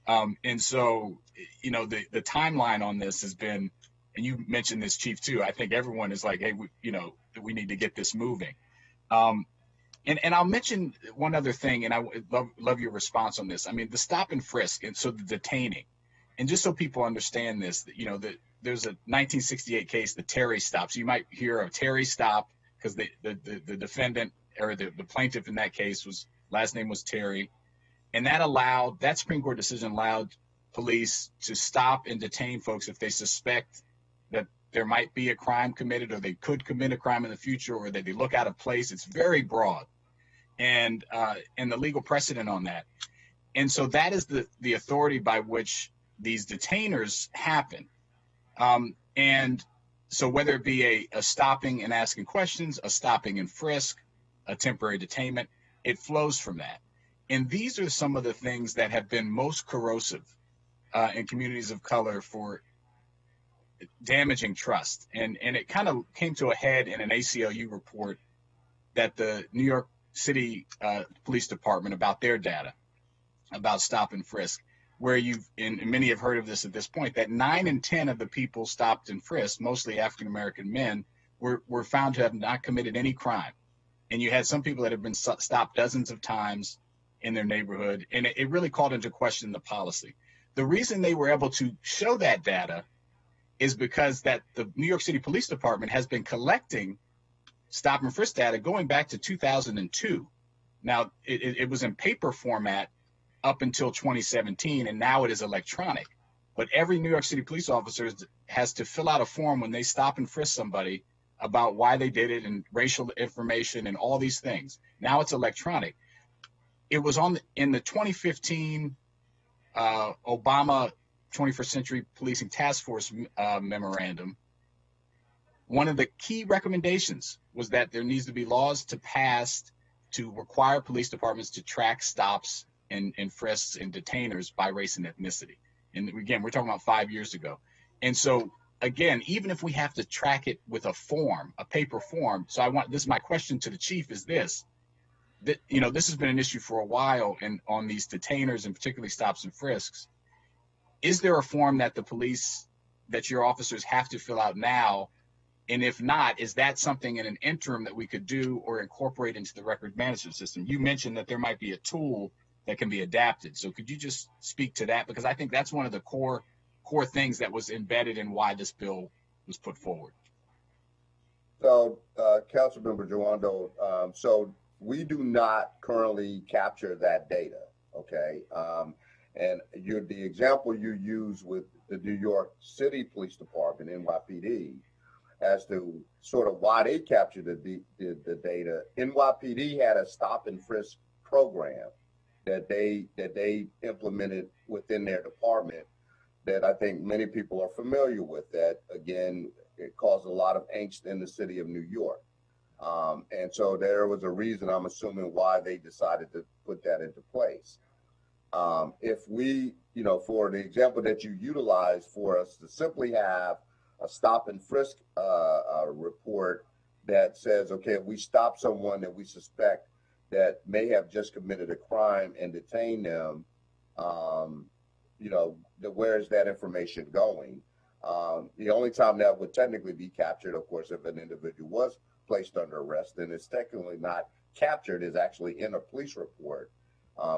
And so, the timeline on this has been, and you mentioned this, Chief, too. I think everyone is like, hey, we need to get this moving. And I'll mention one other thing, and I would love your response on this. I mean, the stop and frisk, and so the detaining. And just so people understand this, that there's a 1968 case, the Terry stop. So you might hear of Terry stop because the defendant, or the plaintiff in that case, last name was Terry. And that Supreme Court decision allowed police to stop and detain folks if they suspect that there might be a crime committed, or they could commit a crime in the future, or that they look out of place. It's very broad. and the legal precedent on that. And so that is the authority by which these detainers happen. And so whether it be a stopping and asking questions, a stopping and frisk, a temporary detainment, it flows from that. And these are some of the things that have been most corrosive in communities of color for damaging trust. And it kind of came to a head in an ACLU report that the New York City Police Department about their data about stop and frisk, where and many have heard of this at this point, that 9 in 10 of the people stopped and frisked, mostly African-American men, were found to have not committed any crime. And you had some people that have been stopped dozens of times in their neighborhood, and it really called into question the policy. The reason they were able to show that data is because that the New York City Police Department has been collecting stop and frisk data going back to 2002. Now, it was in paper format up until 2017, and now it is electronic. But every New York City police officer has to fill out a form when they stop and frisk somebody about why they did it and racial information and all these things. Now it's electronic. It was in the 2015 Obama 21st Century Policing Task Force memorandum. One of the key recommendations was that there needs to be laws to pass to require police departments to track stops and frisks and detainers by race and ethnicity. And again, we're talking about 5 years ago. And so again, even if we have to track it with a form, a paper form. So this is my question to the chief is this, that, this has been an issue for a while and on these detainers and particularly stops and frisks. Is there a form that that your officers have to fill out now? And if not, is that something in an interim that we could do or incorporate into the record management system? You mentioned that there might be a tool that can be adapted. So could you just speak to that? Because I think that's one of the core things that was embedded in why this bill was put forward. So, Councilmember Jawando, so we do not currently capture that data, okay? And the example you use with the New York City Police Department, NYPD, as to sort of why they captured the data, NYPD had a stop and frisk program that they implemented within their department that I think many people are familiar with. That again, it caused a lot of angst in the city of New York, and so there was a reason, I'm assuming, why they decided to put that into place. If we, for the example that you utilized for us to simply have a stop and frisk report that says, okay, if we stop someone that we suspect that may have just committed a crime and detain them, where is that information going? The only time that would technically be captured, of course, if an individual was placed under arrest, then it's technically not captured, is actually in a police report,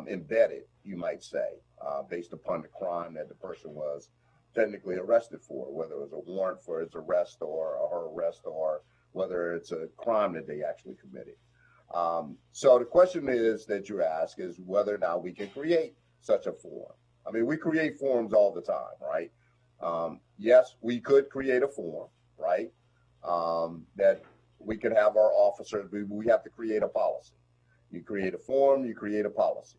embedded, you might say, based upon the crime that the person was technically arrested for, whether it was a warrant for his arrest or her arrest, or whether it's a crime that they actually committed. So the question is that you ask is whether or not we can create such a form. I mean, we create forms all the time, right? Yes, we could create a form, right? That we could have our officers, we have to create a policy. You create a form, you create a policy.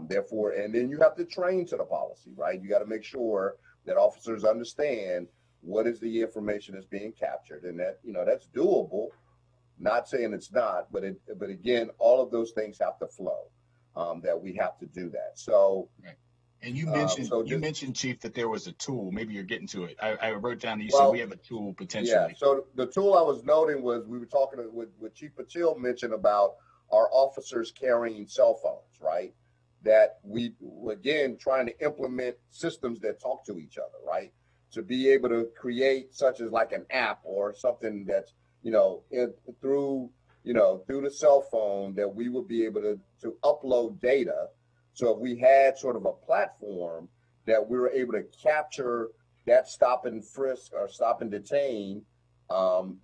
Therefore, and then you have to train to the policy, right? You got to make sure that officers understand what is the information that's being captured, and that, that's doable. Not saying it's not, but again, all of those things have to flow, that we have to do that. So, right. And you mentioned, Chief, that there was a tool. Maybe you're getting to it. I wrote down that you said we have a tool potentially. Yeah. So the tool I was noting was we were talking with Chief Patil mentioned about our officers carrying cell phones, right? That we, again, trying to implement systems that talk to each other, right? To be able to create such as like an app or something that's, through the cell phone, that we would be able to upload data. So if we had sort of a platform that we were able to capture that stop and frisk or stop and detain, form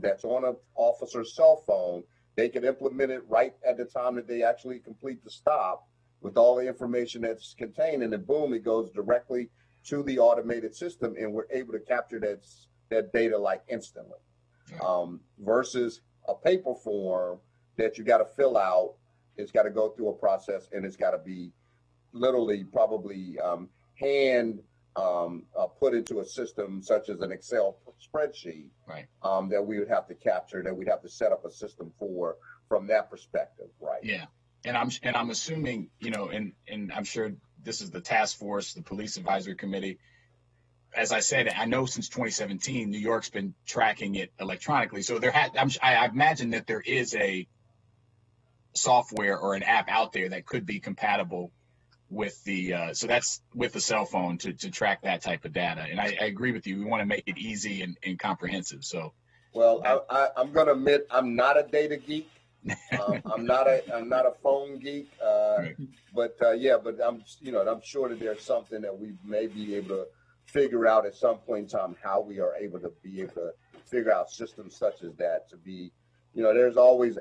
that's on an officer's cell phone, they can implement it right at the time that they actually complete the stop with all the information that's contained, and then boom, it goes directly to the automated system, and we're able to capture that data like instantly. Versus a paper form that you got to fill out. It's got to go through a process, and it's got to be literally probably hand put into a system such as an Excel spreadsheet, right? That we would have to capture, that we'd have to set up a system for from that perspective, right? Yeah, and I'm assuming, you know, and I'm sure this is the task force, the police advisory committee. As I said, I know since 2017, New York's been tracking it electronically. So I imagine that there is a software or an app out there that could be compatible with the so that's with the cell phone to track that type of data. And I agree with you. We want to make it easy and comprehensive. So, well, I'm going to admit I'm not a data geek. I'm not a phone geek. right. But I'm sure that there's something that we may be able to figure out at some point in time, how we are able to figure out systems such as that to be, there's always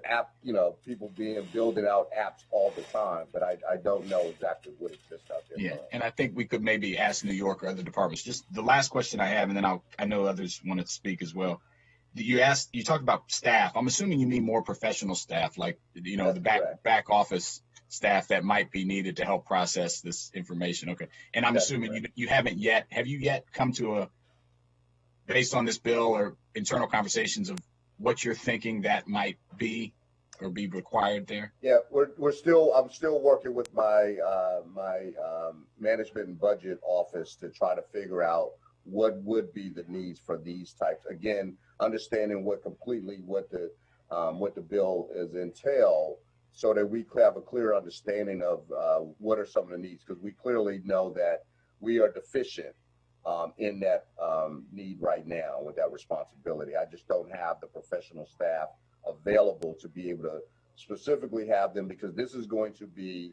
people building out apps all the time, but I don't know exactly what exists out there. Yeah, and I think we could maybe ask New York or other departments. Just the last question I have, and then I know others want to speak as well. You talked about staff. I'm assuming you need more professional staff, like, That's the back office staff that might be needed to help process this information. Okay. And I'm assuming you haven't yet, have you yet come to based on this bill or internal conversations of what you're thinking that might be or be required there? Yeah, I'm still working with my management and budget office to try to figure out what would be the needs for these types. Again, understanding what the bill is entail, so that we have a clear understanding of what are some of the needs, because we clearly know that we are deficient in that need right now with that responsibility. I just don't have the professional staff available to be able to specifically have them, because this is going to be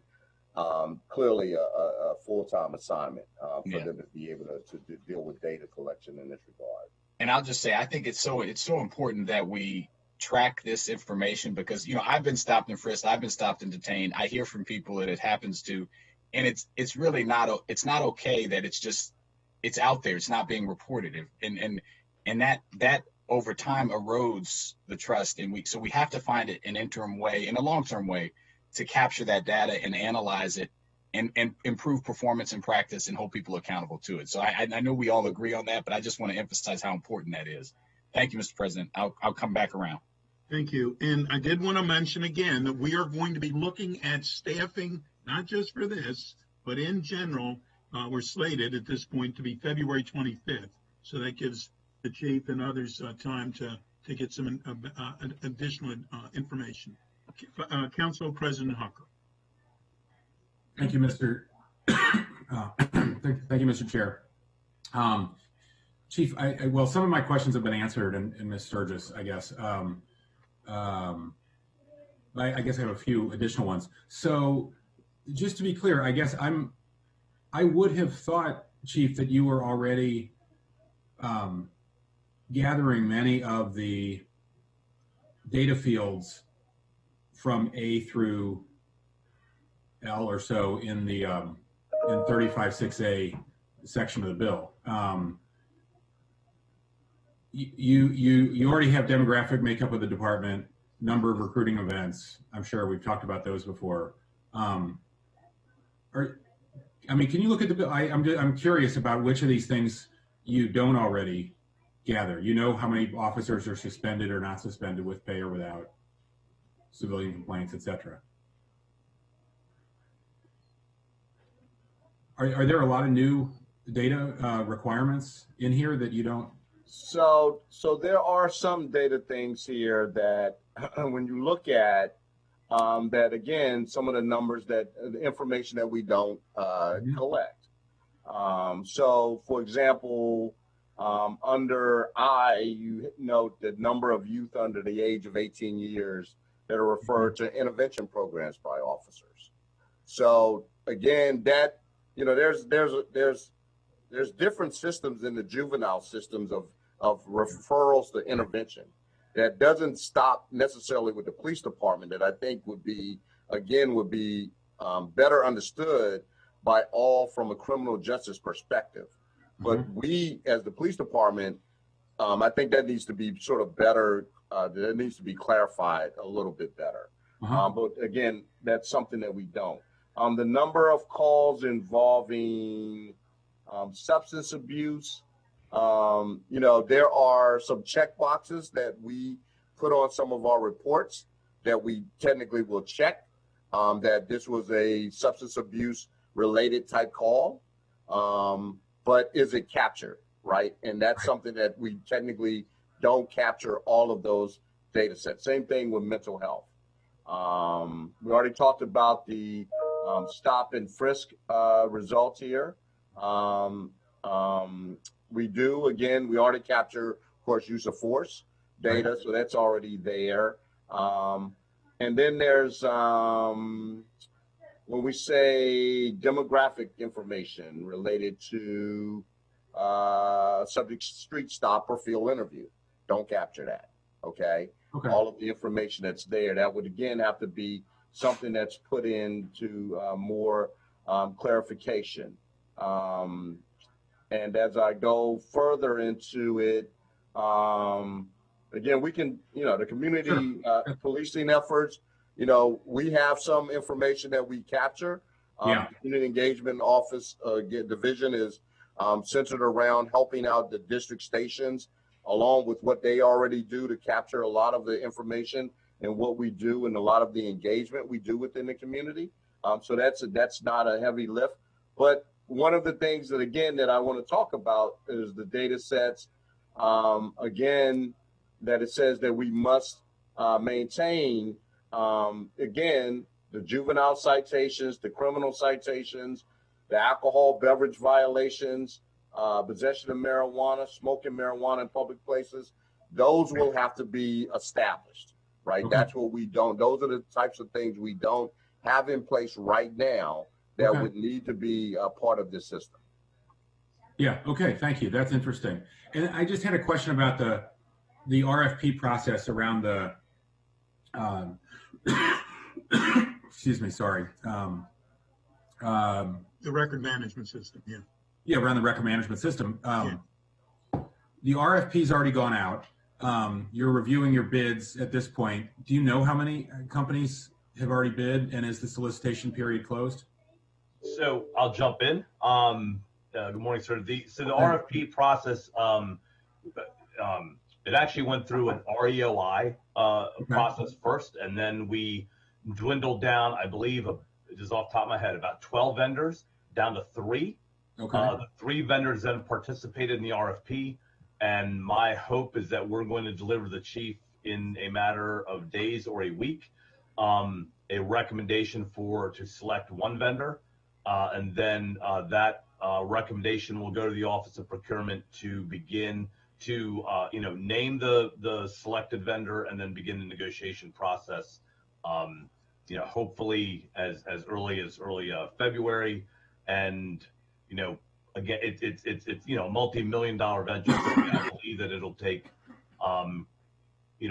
clearly a full-time assignment for them to be able to deal with data collection in this regard. And I'll just say, I think it's so important that we track this information, because I've been stopped and frisked, I've been stopped and detained. I hear from people that it happens to, and it's really not okay that it's out there, it's not being reported, and that over time erodes the trust, and so we have to find an interim way and a long-term way to capture that data and analyze it and improve performance and practice and hold people accountable to it. So I know we all agree on that, but I just want to emphasize how important that is. Thank you, Mr. President. I'll come back around. Thank you. And I did want to mention again that we are going to be looking at staffing, not just for this, but in general. We're slated at this point to be February 25th. So that gives the chief and others time to get some additional information. Council President Hucker. Thank you, Mr. Thank you, Mr. Chair. Chief, well, some of my questions have been answered in Ms. Sturgis, I guess. I guess I have a few additional ones. So just to be clear, I guess I would have thought, Chief, that you were already gathering many of the data fields from A through L or so in the in 35.6A section of the bill. You already have demographic makeup of the department, number of recruiting events. I'm sure we've talked about those before. Can you look at the bill? I'm curious about which of these things you don't already gather. You know how many officers are suspended or not suspended with pay or without, civilian complaints, etc. Are there a lot of new data requirements in here that you don't? So there are some data things here that when you look at that, again, some of the numbers the information that we don't collect. So for example, under I, you note the number of youth under the age of 18 years that are referred to intervention programs by officers. So again, that, there's different systems in the juvenile systems of referrals to intervention. That doesn't stop necessarily with the police department, that I think would be better understood by all from a criminal justice perspective. But we, as the police department, I think that needs to be sort of better that needs to be clarified a little bit better. But again, that's something that we don't. The number of calls involving substance abuse, there are some check boxes that we put on some of our reports that we technically will check that this was a substance abuse related type call, but is it captured, right? And that's something that we technically don't capture all of those data sets. Same thing with mental health. We already talked about the stop and frisk results here. We already capture, of course, use of force data, so that's already there. And then there's, when we say demographic information related to subject street stop or field interview, don't capture that, okay? All of the information that's there, that would again have to be something that's put into more clarification. And as I go further into it, again, we can, the community policing efforts, we have some information that we capture. Community engagement office division is centered around helping out the district stations along with what they already do to capture a lot of the information and what we do and a lot of the engagement we do within the community. So that's not a heavy lift. But one of the things that, again, that I want to talk about is the data sets, again, that it says that we must maintain, again, the juvenile citations, the criminal citations, the alcohol beverage violations, possession of marijuana, smoking marijuana in public places. Those will have to be established, right? That's what we don't. Those are the types of things we don't have in place right now that would need to be a part of this system. Yeah. Okay. Thank you. That's interesting. And I just had a question about the RFP process around the, excuse me, sorry. The record management system. Yeah. Yeah. Around the record management system. The RFP's already gone out. You're reviewing your bids at this point. Do you know how many companies have already bid, and is the solicitation period closed? So I'll jump in. Good morning, sir. The RFP process, it actually went through an REOI process first, and then we dwindled down, I believe, just off the top of my head, about 12 vendors down to 3. The 3 vendors then participated in the RFP, and my hope is that we're going to deliver the chief in a matter of days or a week a recommendation to select one vendor. And then that recommendation will go to the Office of Procurement to begin to name the selected vendor and then begin the negotiation process. Hopefully as early as February, and again it's a multi-million-dollar venture. So I believe that it'll take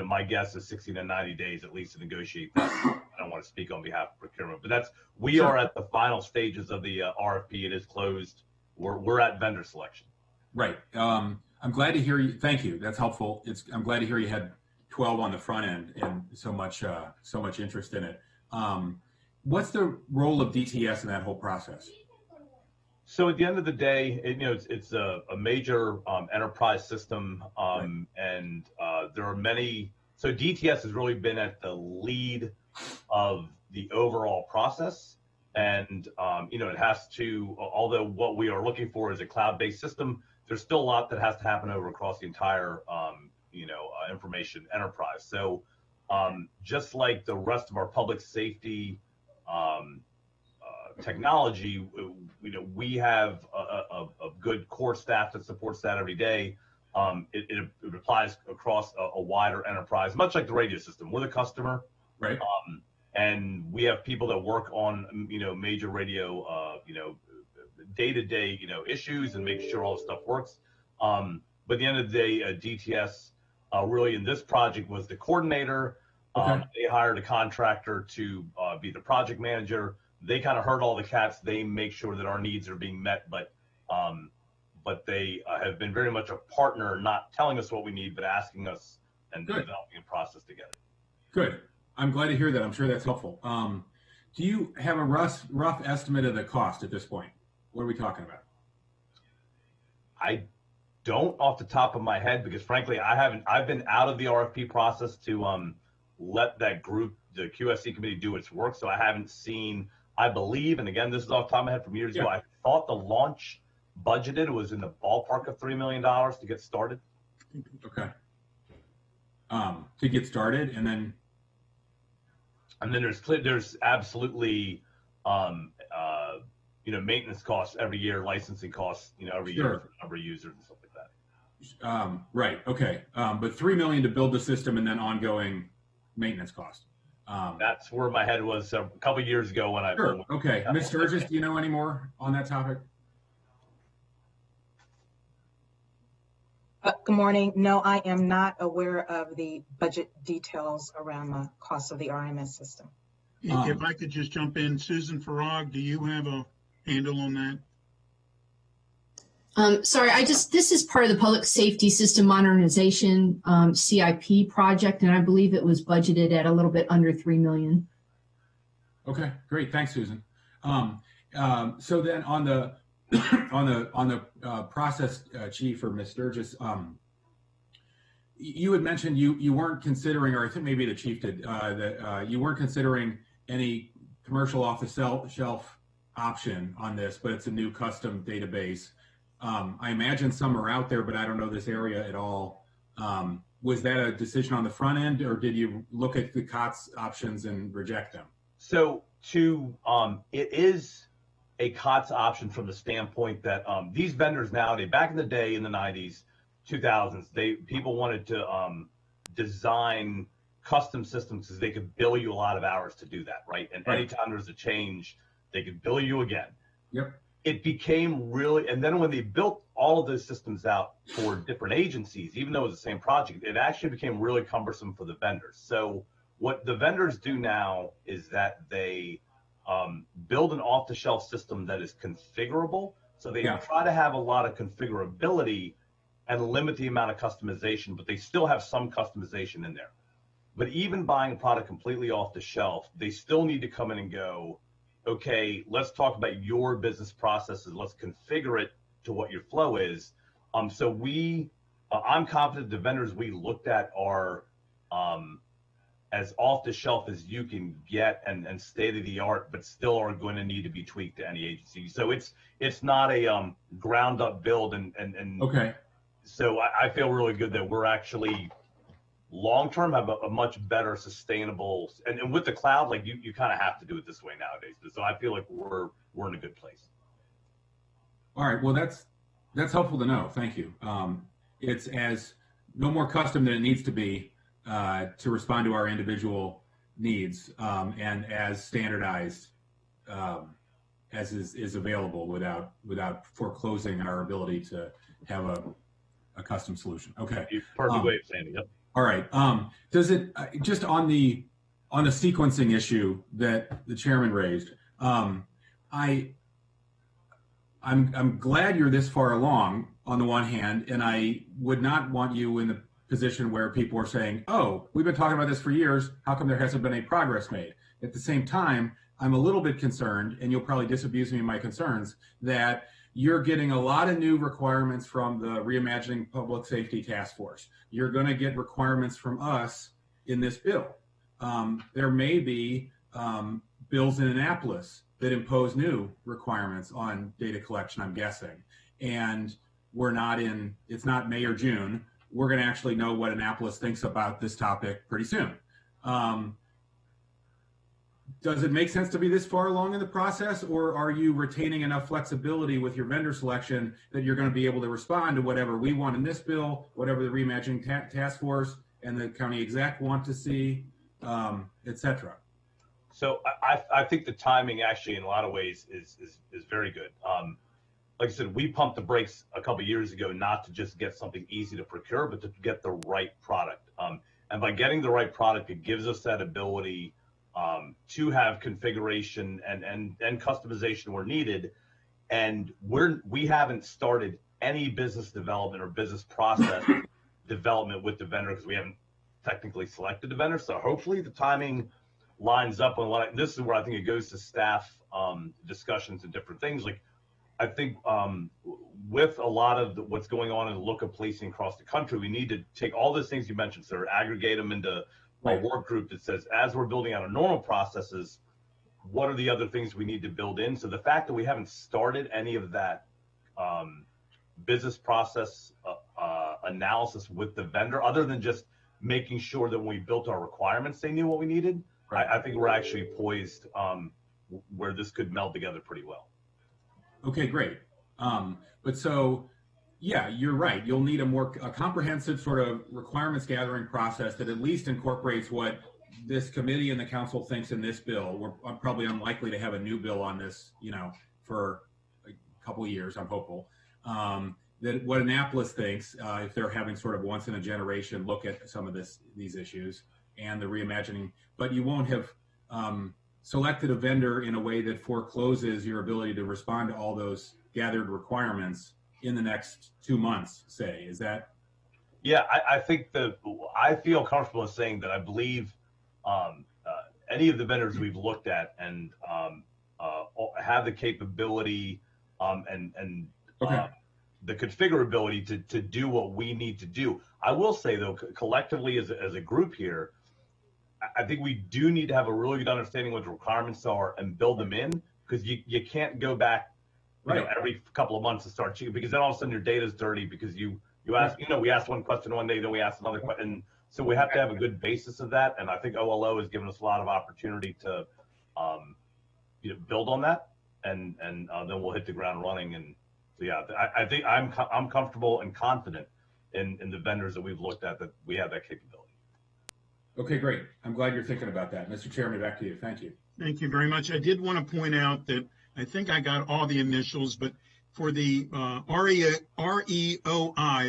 my guess is 60 to 90 days at least to negotiate that. I don't want to speak on behalf of procurement, but we are at the final stages of the RFP. It is closed. We're at vendor selection. Right. I'm glad to hear you. Thank you. That's helpful. I'm glad to hear you had 12 on the front end and so much interest in it. What's the role of DTS in that whole process? So at the end of the day, it's a major enterprise system, and there are many. So DTS has really been at the lead of the overall process, and it has to. Although what we are looking for is a cloud-based system, there's still a lot that has to happen across the entire information enterprise. So just like the rest of our public safety technology, we have a good core staff that supports that every day. It applies across a wider enterprise, much like the radio system. We're the customer, right? And we have people that work on major radio day-to-day issues and make sure all the stuff works. But at the end of the day, DTS really in this project was the coordinator. They hired a contractor to be the project manager. They kind of heard all the cats. They make sure that our needs are being met, but they have been very much a partner, not telling us what we need, but asking us and Good. developing a process together. Good. I'm glad to hear that. I'm sure that's helpful. Do you have a rough estimate of the cost at this point? What are we talking about? I don't off the top of my head, because frankly, I've been out of the RFP process to let that group, the QSC committee, do its work. So I haven't seen, I believe, and again, this is off the top of my head from years ago, I thought the launch budgeted was in the ballpark of $3 million to get started. Okay. To get started, and then there's absolutely maintenance costs every year, licensing costs every year for number of users and stuff like that. Right. Okay. But $3 million to build the system and then ongoing maintenance cost. That's where my head was a couple of years ago when I. Sure. Okay. Ms. Sturgis, do you know any more on that topic? Good morning. No, I am not aware of the budget details around the cost of the RMS system. If I could just jump in, Susan Farag, do you have a handle on that? Sorry, this is part of the Public Safety System Modernization CIP project, and I believe it was budgeted at a little bit under $3 million. Okay, great. Thanks, Susan. So then on the process chief, or Ms. Sturgis, you had mentioned you weren't considering, or I think maybe the chief did, that you weren't considering any commercial off-the-shelf option on this, but it's a new custom database. I imagine some are out there, but I don't know this area at all. Was that a decision on the front end, or did you look at the COTS options and reject them? So it is a COTS option from the standpoint that these vendors nowadays, back in the day in the 90s, 2000s, people wanted to design custom systems because they could bill you a lot of hours to do that, right? And anytime there's a change, they could bill you again. Yep. It became really, and then when they built all of those systems out for different agencies, even though it was the same project, it actually became really cumbersome for the vendors. So what the vendors do now is that they build an off-the-shelf system that is configurable. So they try to have a lot of configurability and limit the amount of customization, but they still have some customization in there. But even buying a product completely off the shelf, they still need to come in and go, okay, let's talk about your business processes. Let's configure it to what your flow is. So I'm confident the vendors we looked at are as off the shelf as you can get and state of the art, but still are going to need to be tweaked to any agency. So it's not a ground up build. And okay. So I feel really good that we're actually long-term have a much better sustainable, and with the cloud, like you kind of have to do it this way nowadays. So I feel like we're in a good place. All right. Well, that's helpful to know. Thank you. It's as no more custom than it needs to be to respond to our individual needs, and as standardized as is available without foreclosing our ability to have a custom solution. Okay. Perfect way of saying it. Yep. All right. Does it just on the sequencing issue that the chairman raised? I'm glad you're this far along on the one hand, and I would not want you in the position where people are saying, "Oh, we've been talking about this for years. How come there hasn't been any progress made?" At the same time, I'm a little bit concerned, and you'll probably disabuse me of my concerns, that you're getting a lot of new requirements from the Reimagining Public Safety Task Force. You're going to get requirements from us in this bill. There may be bills in Annapolis that impose new requirements on data collection, I'm guessing. And it's not May or June. We're going to actually know what Annapolis thinks about this topic pretty soon. Does it make sense to be this far along in the process, or are you retaining enough flexibility with your vendor selection that you're going to be able to respond to whatever we want in this bill, whatever the Reimagining Task Force and the county exec want to see, et cetera? So I think the timing actually in a lot of ways is very good. Like I said, we pumped the brakes a couple of years ago, not to just get something easy to procure, but to get the right product. And by getting the right product, it gives us that ability to have configuration and customization where needed. And we haven't started any business development or business process development with the vendor because we haven't technically selected the vendor. So hopefully the timing lines up on this is where I think it goes to staff discussions and different things. Like I think with a lot of what's going on in the look of policing across the country, we need to take all those things you mentioned, sir, aggregate them into a work group that says, as we're building out our normal processes, what are the other things we need to build in? So the fact that we haven't started any of that business process analysis with the vendor, other than just making sure that when we built our requirements, they knew what we needed, I think we're actually poised where this could meld together pretty well. Okay, great. But so, yeah, you're right. You'll need a comprehensive sort of requirements gathering process that at least incorporates what this committee and the council thinks in this bill. We're probably unlikely to have a new bill on this, for a couple of years, I'm hopeful. That what Annapolis thinks, if they're having sort of once in a generation look at some of these issues and the reimagining, but you won't have selected a vendor in a way that forecloses your ability to respond to all those gathered requirements in the next 2 months, say. Is that? Yeah, I think I feel comfortable in saying that I believe any of the vendors we've looked at and have the capability and the configurability to do what we need to do. I will say, though, collectively as a group here, I think we do need to have a really good understanding what the requirements are and build them in, because you can't go back every couple of months to start checking, because then all of a sudden your data is dirty because you ask, we asked one question one day, then we asked another question. And so we have to have a good basis of that. And I think OLO has given us a lot of opportunity to build on that, and then we'll hit the ground running. And so, yeah, I think I'm comfortable and confident in the vendors that we've looked at that we have that capability. Okay, great. I'm glad you're thinking about that. Mr. Chairman, back to you. Thank you. Thank you very much. I did want to point out that I think I got all the initials, but for the REOI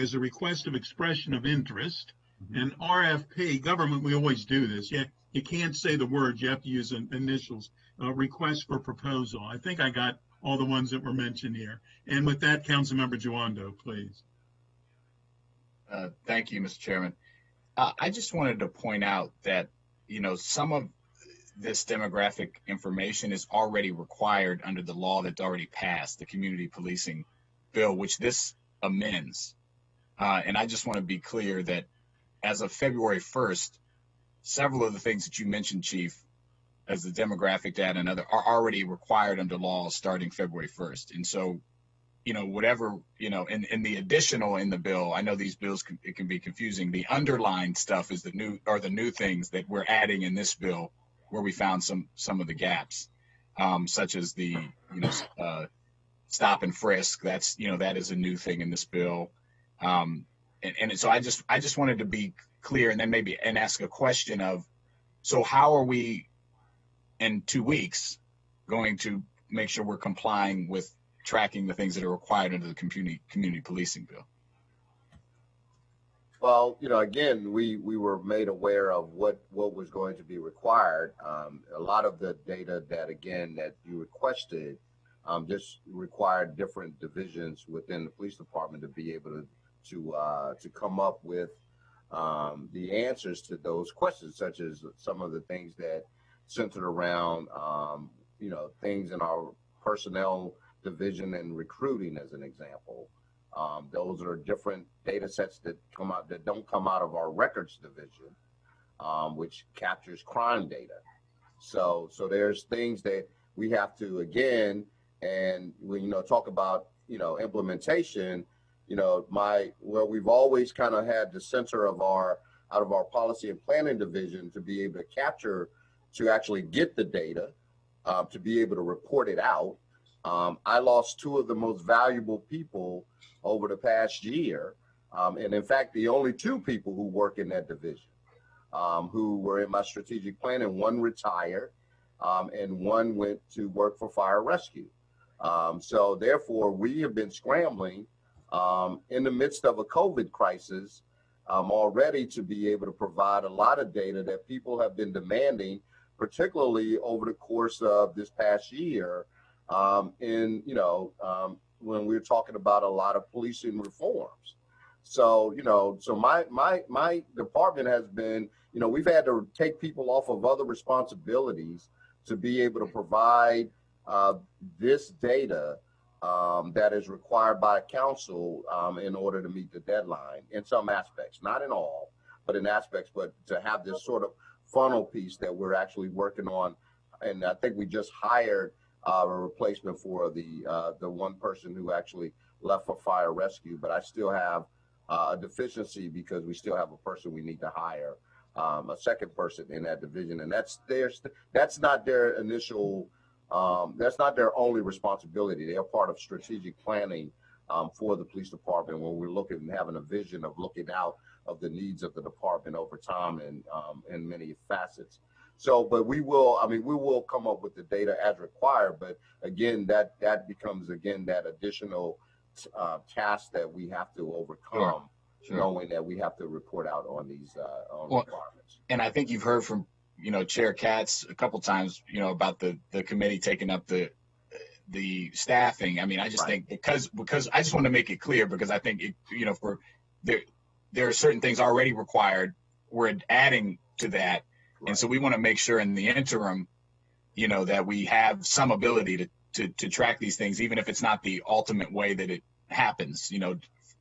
is a request of expression of interest, and RFP, government, we always do this. You can't say the words, you have to use initials. Request for proposal. I think I got all the ones that were mentioned here. And with that, Councilmember Giwando, please. Thank you, Mr. Chairman. I just wanted to point out that, some of this demographic information is already required under the law that's already passed, the community policing bill, which this amends. And I just want to be clear that as of February 1st, several of the things that you mentioned, Chief, as the demographic data and other are already required under law starting February 1st. And so, whatever, in the additional in the bill, I know these bills it can be confusing. The underlined stuff is the new things that we're adding in this bill, where we found some of the gaps, such as the stop and frisk. That's that is a new thing in this bill, and so I just wanted to be clear, and then maybe ask a question of, so how are we in 2 weeks going to make sure we're complying with tracking the things that are required under the community policing bill? Well, again, we were made aware of what was going to be required. A lot of the data that you requested just required different divisions within the police department to be able to come up with the answers to those questions, such as some of the things that centered around, things in our personnel division and recruiting, as an example. Those are different data sets that don't come out of our records division, which captures crime data. So there's things that we have to, again, and when talk about implementation, where we've always kind of had the center of out of our policy and planning division to be able to capture, to actually get the data, to be able to report it out. I lost two of the most valuable people over the past year. And in fact, the only two people who work in that division, who were in my strategic planning, one retired, and one went to work for fire rescue. So therefore, we have been scrambling in the midst of a COVID crisis already to be able to provide a lot of data that people have been demanding, particularly over the course of this past year. When we're talking about a lot of policing reforms. So, so my department has been, we've had to take people off of other responsibilities to be able to provide this data that is required by council in order to meet the deadline in some aspects, not in all, but in aspects, but to have this sort of funnel piece that we're actually working on. And I think we just hired a replacement for the one person who actually left for fire rescue, but I still have a deficiency because we still have a person we need to hire, a second person in that division. And that's not their initial, that's not their only responsibility. They're part of strategic planning for the police department when we're looking and having a vision of looking out of the needs of the department over time and in many facets. So, but we will come up with the data as required. But again, that becomes, again, that additional task that we have to overcome, knowing that we have to report out on these requirements. And I think you've heard from, Chair Katz a couple times, about the committee taking up the staffing. I mean, I just think because I just want to make it clear, because I think for there are certain things already required. We're adding to that. And so we want to make sure in the interim, that we have some ability to track these things, even if it's not the ultimate way that it happens,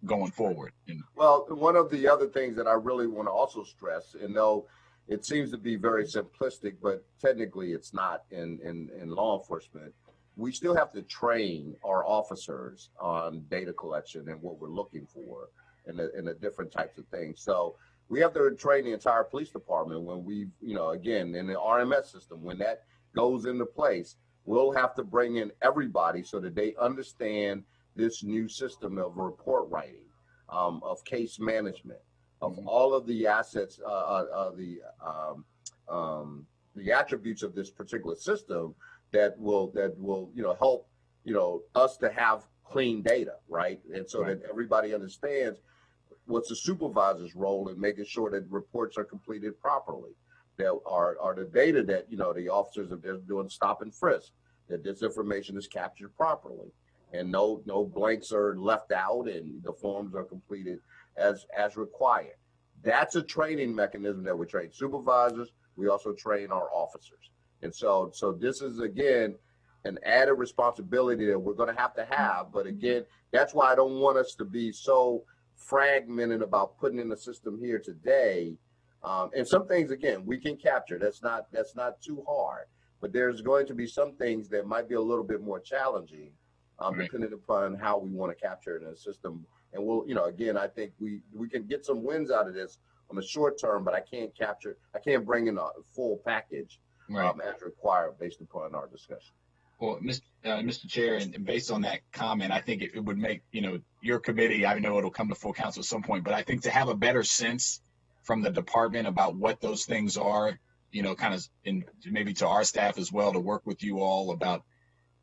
going forward. Well, one of the other things that I really want to also stress, and though it seems to be very simplistic, but technically it's not in law enforcement, we still have to train our officers on data collection and what we're looking for and the different types of things. So we have to train the entire police department when we, again, in the RMS system, when that goes into place, we'll have to bring in everybody so that they understand this new system of report writing, of case management, of all of the assets, the attributes of this particular system that will help, us to have clean data, right? And so that everybody understands what's the supervisor's role in making sure that reports are completed properly. There are the data that, the officers, if they're doing stop and frisk, that this information is captured properly and no blanks are left out and the forms are completed as required. That's a training mechanism that we train supervisors. We also train our officers. And so this is, again, an added responsibility that we're going to have. But again, that's why I don't want us to be so fragmented about putting in the system here today. And some things, again, we can capture. That's not too hard. But there's going to be some things that might be a little bit more challenging, depending upon how we want to capture it in the system. And we'll, again, I think we can get some wins out of this on the short term, but I can't bring in a full package as required based upon our discussion. Well, Mr. Chair, and based on that comment, I think it would make, your committee, I know it'll come to full council at some point, but I think to have a better sense from the department about what those things are, kind of, and maybe to our staff as well, to work with you all about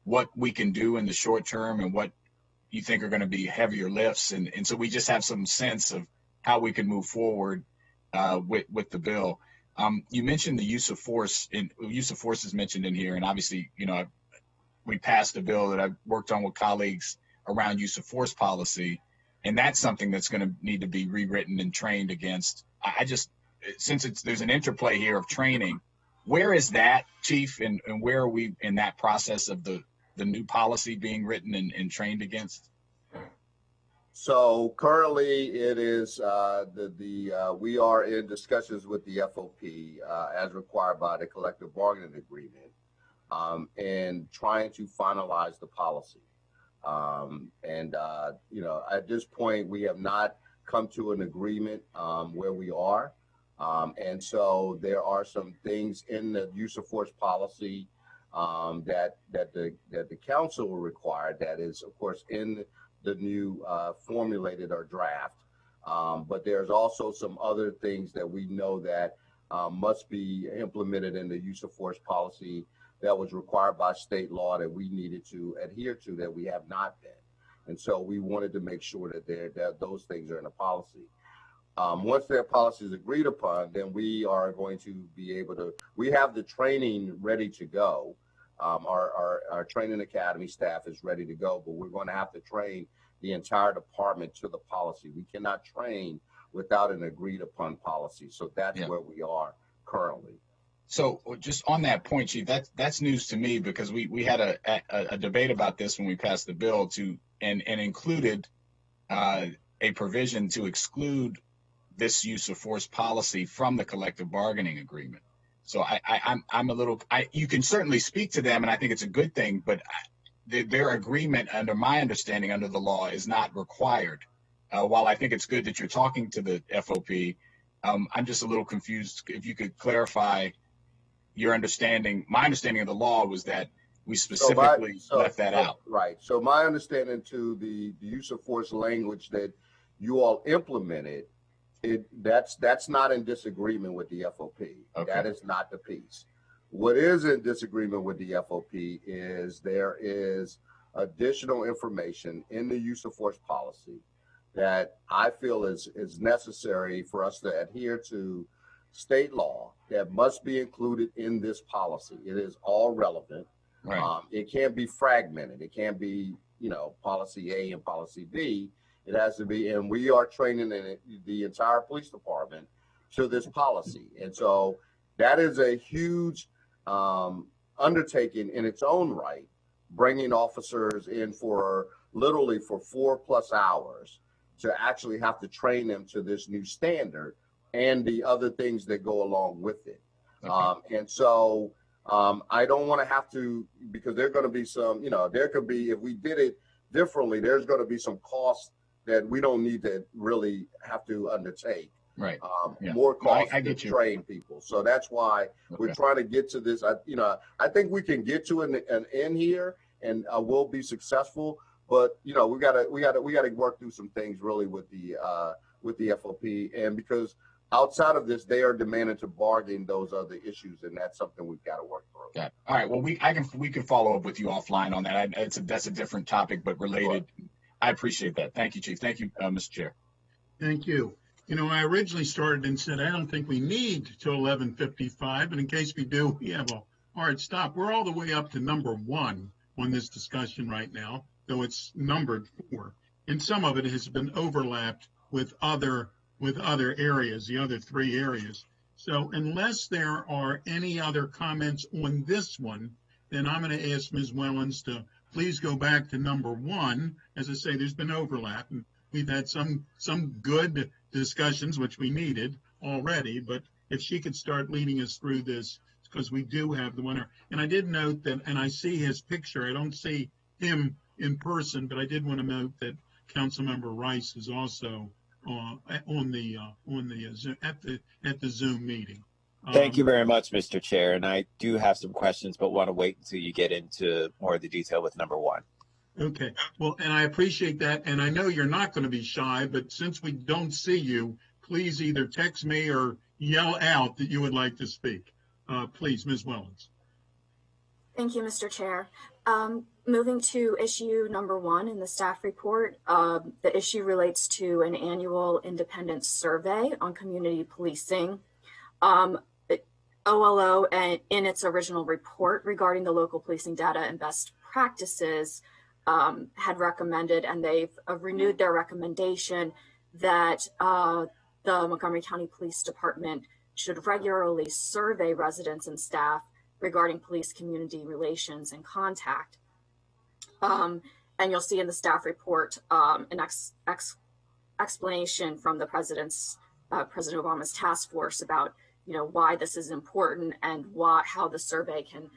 what we can do in the short term and what you think are going to be heavier lifts. And so we just have some sense of how we can move forward with the bill. You mentioned the use of force, and use of force is mentioned in here. And obviously, we passed a bill that I've worked on with colleagues around use of force policy. And that's something that's going to need to be rewritten and trained against. Since there's an interplay here of training, where is that, Chief? And where are we in that process of the new policy being written and trained against? So currently it is we are in discussions with the FOP as required by the collective bargaining agreement and trying to finalize the policy. At this point, we have not come to an agreement where we are. And so there are some things in the use of force policy that the council will require, that is, of course, in the new formulated or draft. But there's also some other things that we know that must be implemented in the use of force policy that was required by state law that we needed to adhere to that we have not been. And so we wanted to make sure that those things are in a policy. Once their policy is agreed upon, then we are going to be able to, we have the training ready to go. Our training academy staff is ready to go, but we're going to have to train the entire department to the policy. We cannot train without an agreed upon policy. So that's where we are currently. So just on that point, Chief, that's news to me, because we had a debate about this when we passed the bill and included a provision to exclude this use of force policy from the collective bargaining agreement. So I'm a little, you can certainly speak to them, and I think it's a good thing, but their agreement, under my understanding, under the law, is not required. While I think it's good that you're talking to the FOP, I'm just a little confused. If you could clarify your understanding. My understanding of the law was that we specifically left that out. Right. So my understanding to the use of force language that you all implemented, that's not in disagreement with the FOP. Okay. That is not the piece. What is in disagreement with the FOP is there is additional information in the use of force policy that I feel is necessary for us to adhere to state law that must be included in this policy. It is all relevant. Right. It can't be fragmented. It can't be, policy A and policy B. It has to be, and we are training the entire police department to this policy. And so that is a huge undertaking in its own right, bringing officers in for literally for 4+ hours to actually have to train them to this new standard and the other things that go along with it. Okay. And so I don't want to have to, because there are going to be some, there could be, if we did it differently, there's going to be some costs that we don't need to really have to undertake. Right. More costs to train people. So that's why we're trying to get to this. I think we can get to an end here, and we'll be successful. But we gotta work through some things really with the FOP, and because outside of this, they are demanding to bargain those other issues, and that's something we've got to work through. Got it. All right. Well, we can follow up with you offline on that. That's a different topic, but related. Sure. I appreciate that. Thank you, Chief. Thank you, Mr. Chair. Thank you. I originally started and said I don't think we need till 11:55, but in case we do, we have a hard stop. We're all the way up to number 1 on this discussion right now, though it's numbered 4, and some of it has been overlapped with other areas, the other 3 areas. So unless there are any other comments on this one, then I'm going to ask Ms. Wellens to please go back to number 1. As I say, there's been overlap, and we've had some good discussions, which we needed already, but if she could start leading us through this, because we do have the winner. And I did note that, and I see his picture, I don't see him in person, but I did want to note that Councilmember Rice is also at the Zoom meeting. Thank you very much, Mr. Chair. And I do have some questions, but want to wait until you get into more of the detail with number 1. Okay. Well, and I appreciate that. And I know you're not going to be shy, but since we don't see you, please either text me or yell out that you would like to speak. Please, Ms. Wellens. Thank you, Mr. Chair. Moving to issue number 1 in the staff report, the issue relates to an annual independent survey on community policing. OLO, in its original report regarding the local policing data and best practices, had recommended, and they've renewed their recommendation, that the Montgomery County Police Department should regularly survey residents and staff regarding police community relations and contact. And you'll see in the staff report an explanation from the President Obama's task force about why this is important and how the survey can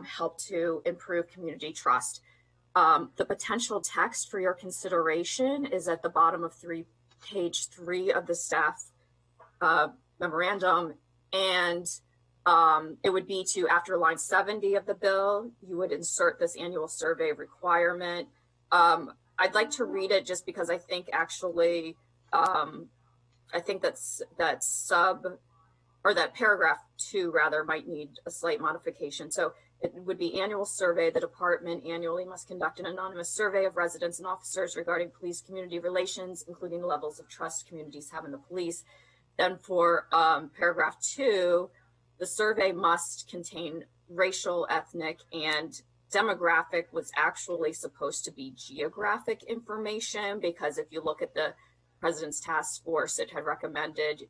help to improve community trust. The potential text for your consideration is at the bottom of page 3 of the staff memorandum, and it would be to, after line 70 of the bill, you would insert this annual survey requirement. I'd like to read it just because I think actually, I think that paragraph 2 rather might need a slight modification. So it would be annual survey. The department annually must conduct an anonymous survey of residents and officers regarding police community relations, including the levels of trust communities have in the police. Then for paragraph 2, the survey must contain racial, ethnic, and demographic was actually supposed to be geographic information, because if you look at the President's Task Force, it had recommended,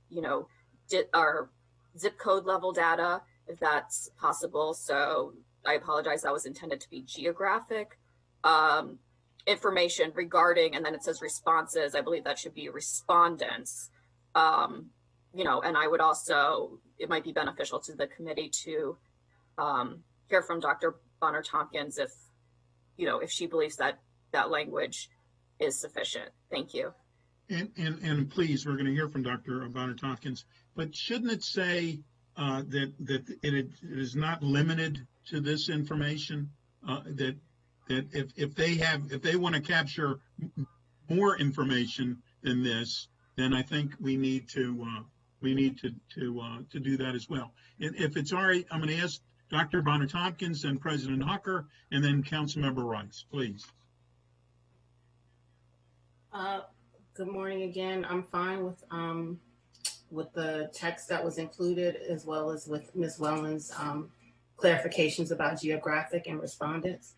our zip code level data, if that's possible. So I apologize, that was intended to be geographic information regarding, and then it says responses. I believe that should be respondents. And I would also, it might be beneficial to the committee to hear from Dr. Bonner Tompkins if she believes that that language is sufficient. Thank you. And please, we're going to hear from Dr. Bonner Tompkins, but shouldn't it say that it is not limited to this information? That if they want to capture more information than this, then I think we need to do that as well. And if it's all right, I'm going to ask Dr. Bonner Tompkins, then President Hucker, and then Councilmember Rice, please. Good morning again. I'm fine with the text that was included, as well as with Ms. Whelan's clarifications about geographic and respondents.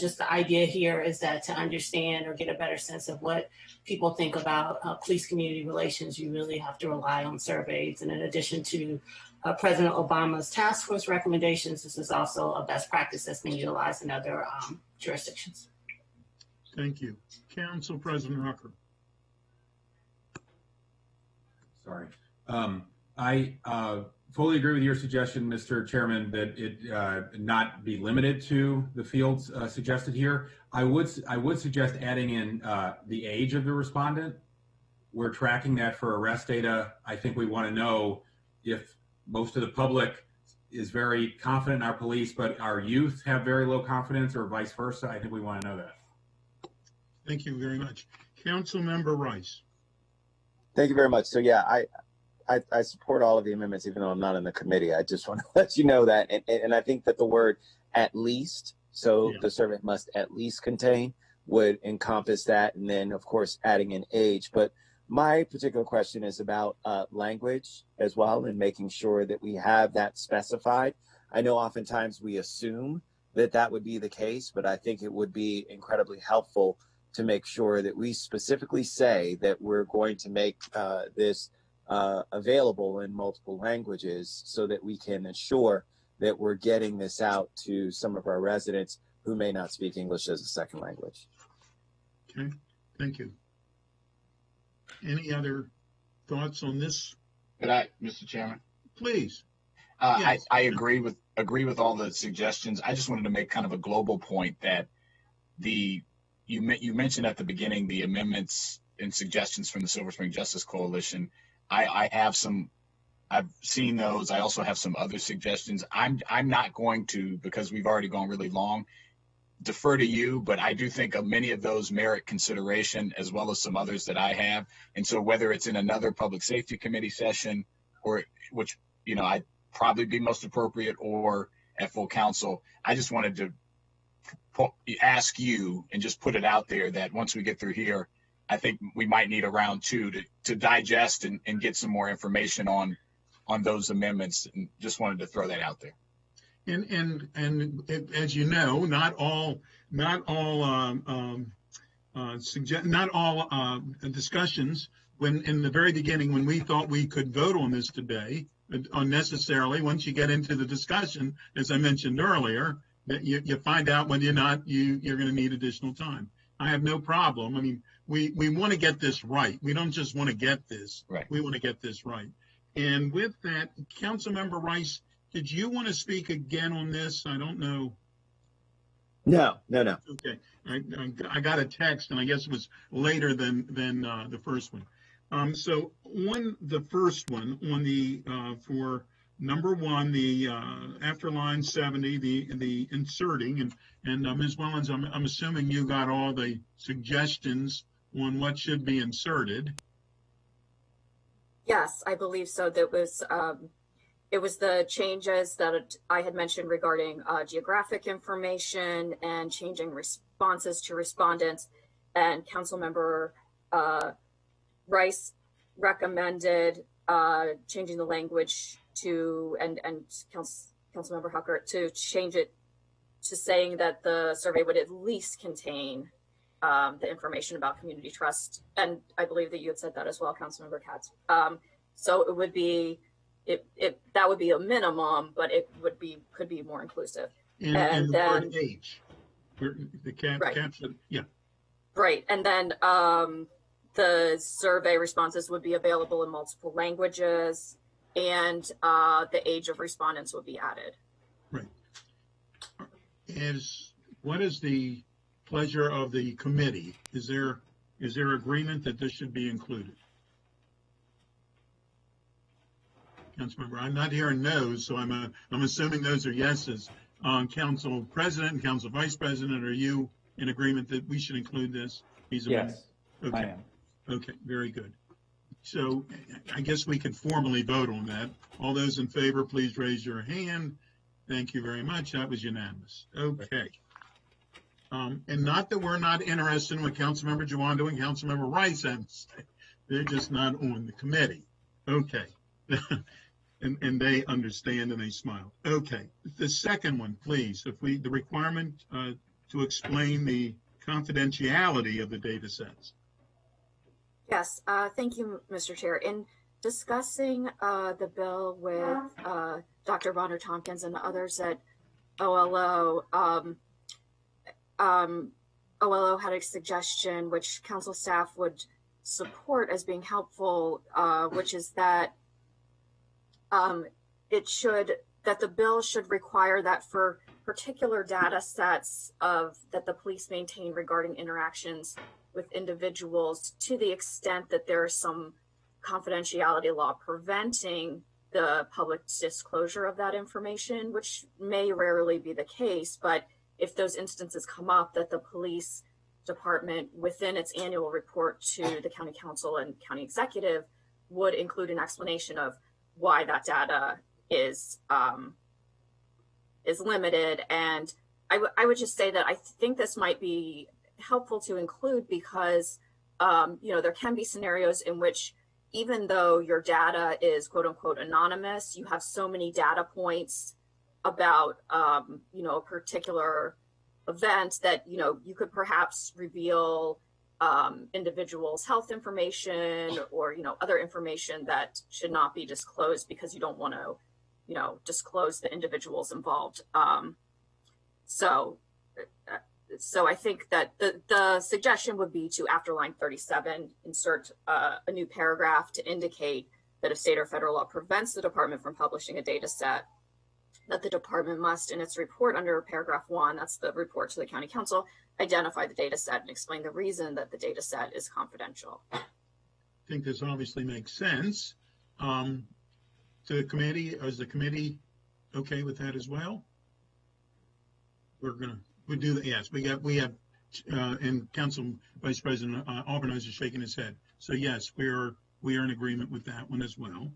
Just the idea here is that to understand or get a better sense of what people think about police community relations, you really have to rely on surveys. And in addition to President Obama's task force recommendations, this is also a best practice that's been utilized in other jurisdictions. Thank you. Council President Hucker. Sorry. I fully agree with your suggestion, Mr. Chairman, that it not be limited to the fields suggested here. I would suggest adding in the age of the respondent. We're tracking that for arrest data. I think we want to know if most of the public is very confident in our police, but our youth have very low confidence, or vice versa. I think we want to know that. Thank you very much. Councilmember Rice. Thank you very much. So yeah, I support all of the amendments, even though I'm not in the committee. I just want to let you know that. And I think that the word at least, so the survey must at least contain, would encompass that. And then, of course, adding in age. But my particular question is about language as well, and making sure that we have that specified. I know oftentimes we assume that that would be the case, but I think it would be incredibly helpful to make sure that we specifically say that we're going to make this available in multiple languages, so that we can ensure that we're getting this out to some of our residents who may not speak English as a second language. Okay, thank you. Any other thoughts on this? Could I, Mr. Chairman? Please. Yes. I agree with all the suggestions. I just wanted to make kind of a global point that you mentioned at the beginning the amendments and suggestions from the Silver Spring Justice Coalition. I've seen those. I also have some other suggestions. I'm not going to, because we've already gone really long, defer to you, but I do think many of those merit consideration, as well as some others that I have. And so whether it's in another Public Safety Committee session, or which, I'd probably be most appropriate, or at full council, I just wanted to ask you and just put it out there that once we get through here, I think we might need a round two to digest and get some more information on those amendments, and just wanted to throw that out there. And as you know, not all discussions, when in the very beginning, when we thought we could vote on this today, unnecessarily, once you get into the discussion, as I mentioned earlier, that you find out whether or not you're going to need additional time. I have no problem. I mean, we want to get this right. We don't just want to get this. Right. We want to get this right. And with that, Councilmember Rice, did you want to speak again on this? I don't know. No. Okay. I got a text, and I guess it was later than the first one. So on the first one, on the for number one, the after line 70, the inserting, and Ms. Wellens, I'm assuming you got all the suggestions on what should be inserted. Yes, I believe so. That was it was the changes that I had mentioned regarding geographic information and changing responses to respondents, and Councilmember Rice recommended changing the language to, and Councilmember Hucker, to change it to saying that the survey would at least contain the information about community trust. And I believe that you had said that as well, Councilmember Katz. So it would be, that would be a minimum, but it could be more inclusive. And the then word age, the caption, yeah. Right, and then the survey responses would be available in multiple languages, and the age of respondents would be added. Right. What is the pleasure of the committee? Is there agreement that this should be included? Councilmember, I'm not hearing no's, so I'm assuming those are yeses. Council President and Council Vice President, are you in agreement that we should include this? Yes, okay. I am. Okay, very good. So I guess we can formally vote on that. All those in favor, please raise your hand. Thank you very much. That was unanimous. Okay. And not that we're not interested in what Councilmember Jawando and Councilmember Rice have to say. They're just not on the committee. Okay. and they understand and they smile. Okay. The second one, please. The requirement to explain the confidentiality of the data sets. Yes, thank you, Mr. Chair. In discussing the bill with Dr. Bonner Tompkins and others at OLO, OLO had a suggestion which council staff would support as being helpful, which is that that the bill should require that for particular data sets that the police maintain regarding interactions with individuals, to the extent that there is some confidentiality law preventing the public disclosure of that information, which may rarely be the case, but if those instances come up, that the police department within its annual report to the county council and county executive would include an explanation of why that data is limited. And I would just say that I think this might be helpful to include because there can be scenarios in which, even though your data is quote unquote anonymous, you have so many data points about a particular event that you could perhaps reveal individuals' health information or other information that should not be disclosed because you don't want to disclose the individuals involved. So I think that the suggestion would be to, after line 37, insert a new paragraph to indicate that if state or federal law prevents the department from publishing a data set, that the department must, in its report under paragraph 1, that's the report to the county council, identify the data set and explain the reason that the data set is confidential. I think this obviously makes sense. To the committee, is the committee okay with that as well? We do that. Yes, we have, and Council Vice President Albernizer is shaking his head. So yes, we are in agreement with that one as well.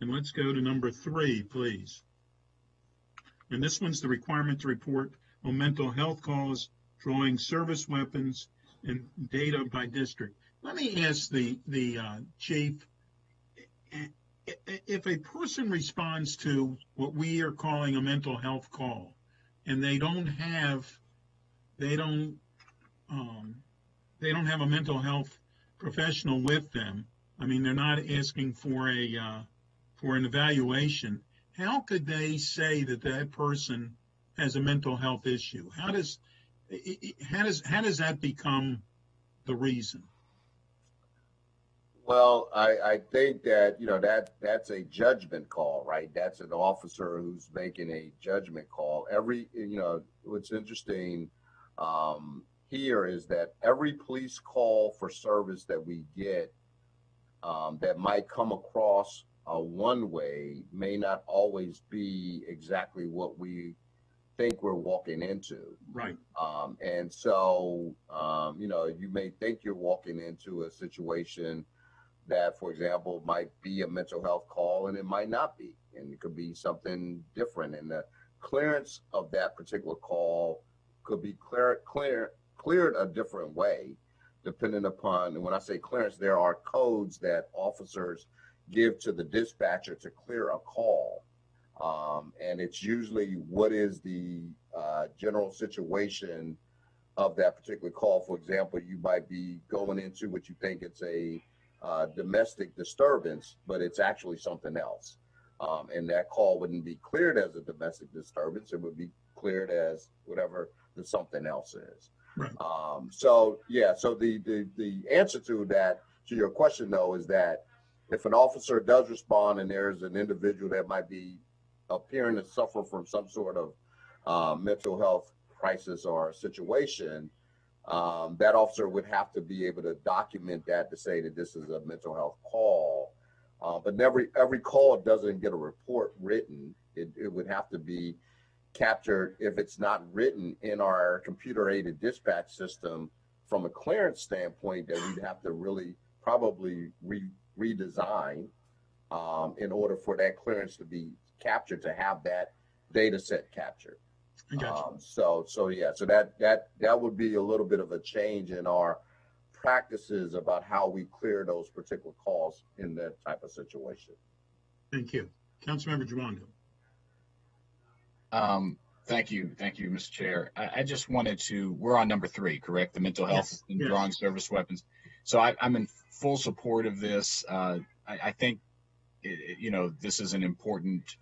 And let's go to number 3, please. And this one's the requirement to report on mental health calls, drawing service weapons, and data by district. Let me ask the chief, if a person responds to what we are calling a mental health call, and they don't have a mental health professional with them, I mean, they're not asking for an evaluation, how could they say that that person has a mental health issue? How does that become the reason? Well, I think that that's a judgment call, right? That's an officer who's making a judgment call. What's interesting here is that every police call for service that we get that might come across one way may not always be exactly what we think we're walking into. Right. And so, you may think you're walking into a situation that, for example, might be a mental health call, and it might not be, and it could be something different. And the clearance of that particular call could be cleared a different way, depending upon, and when I say clearance, there are codes that officers give to the dispatcher to clear a call. And it's usually what is the general situation of that particular call. For example, you might be going into what you think it's a domestic disturbance, but it's actually something else. And that call wouldn't be cleared as a domestic disturbance. It would be cleared as whatever the something else is. Right. So the answer to that, to your question though, is that if an officer does respond and there's an individual that might be appearing to suffer from some sort of mental health crisis or situation, that officer would have to be able to document that to say that this is a mental health call. But every call doesn't get a report written. It would have to be captured if it's not written in our computer-aided dispatch system from a clearance standpoint, that we'd have to really probably redesign in order for that clearance to be captured, to have that data set captured. So that would be a little bit of a change in our practices about how we clear those particular calls in that type of situation. Thank you. Councilmember Giwando. Thank you, Mr. Chair. I just wanted to, we're on number 3, correct? The mental health and drawing service weapons. So I'm in full support of this. I think, this is an important,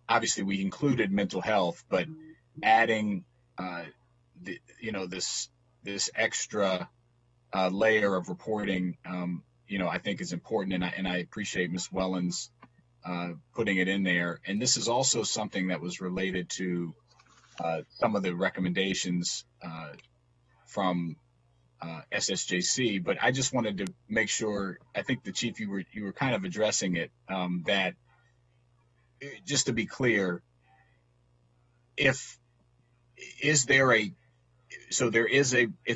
obviously we included mental health, but adding, this extra layer of reporting, I think is important. And I appreciate Ms. Wellens putting it in there. And this is also something that was related to some of the recommendations from SSJC, but I just wanted to make sure, I think the chief, you were kind of addressing it, that just to be clear, it's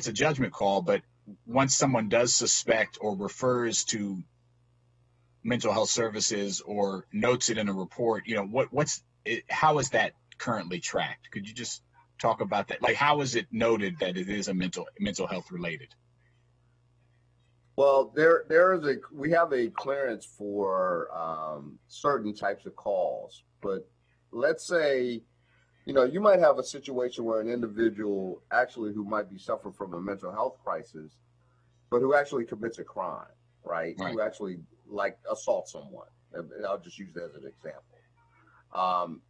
a judgment call, but once someone does suspect or refers to mental health services or notes it in a report, how is that currently tracked? Could you just talk about that? Like, how is it noted that it is a mental health related? Well, we have a clearance for certain types of calls, but let's say, you might have a situation where an individual actually who might be suffering from a mental health crisis, but who actually commits a crime, right? Who actually assault someone. I'll just use that as an example.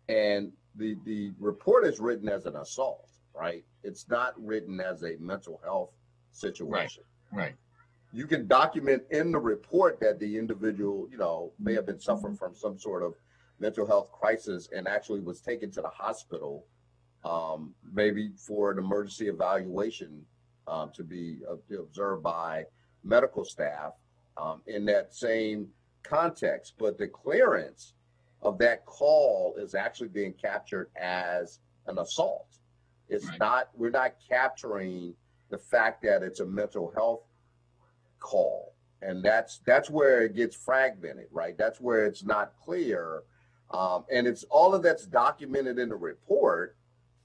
And the report is written as an assault, right? It's not written as a mental health situation. Right. You can document in the report that the individual, may have been suffering from some sort of mental health crisis and actually was taken to the hospital, maybe for an emergency evaluation to be observed by medical staff in that same context. But the clearance of that call is actually being captured as an assault. It's not, we're not capturing the fact that it's a mental health call. And that's where it gets fragmented, right? That's where it's not clear. And it's all of that's documented in the report,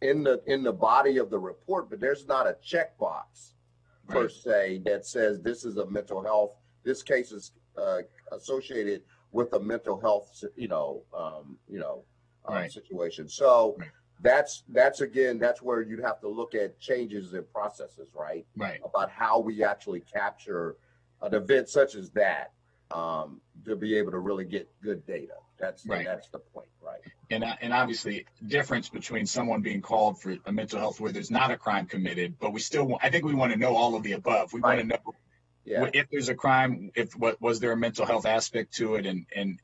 in the body of the report, but there's not a checkbox per se that says this is a mental health. This case is associated with a mental health, situation. So that's where you'd have to look at changes in processes, right? About how we actually capture an event such as that to be able to really get good data. That's the point, right? And obviously, difference between someone being called for a mental health where there's not a crime committed, but we still, I think we want to know all of the above. We want to know if there's a crime, was there a mental health aspect to it, and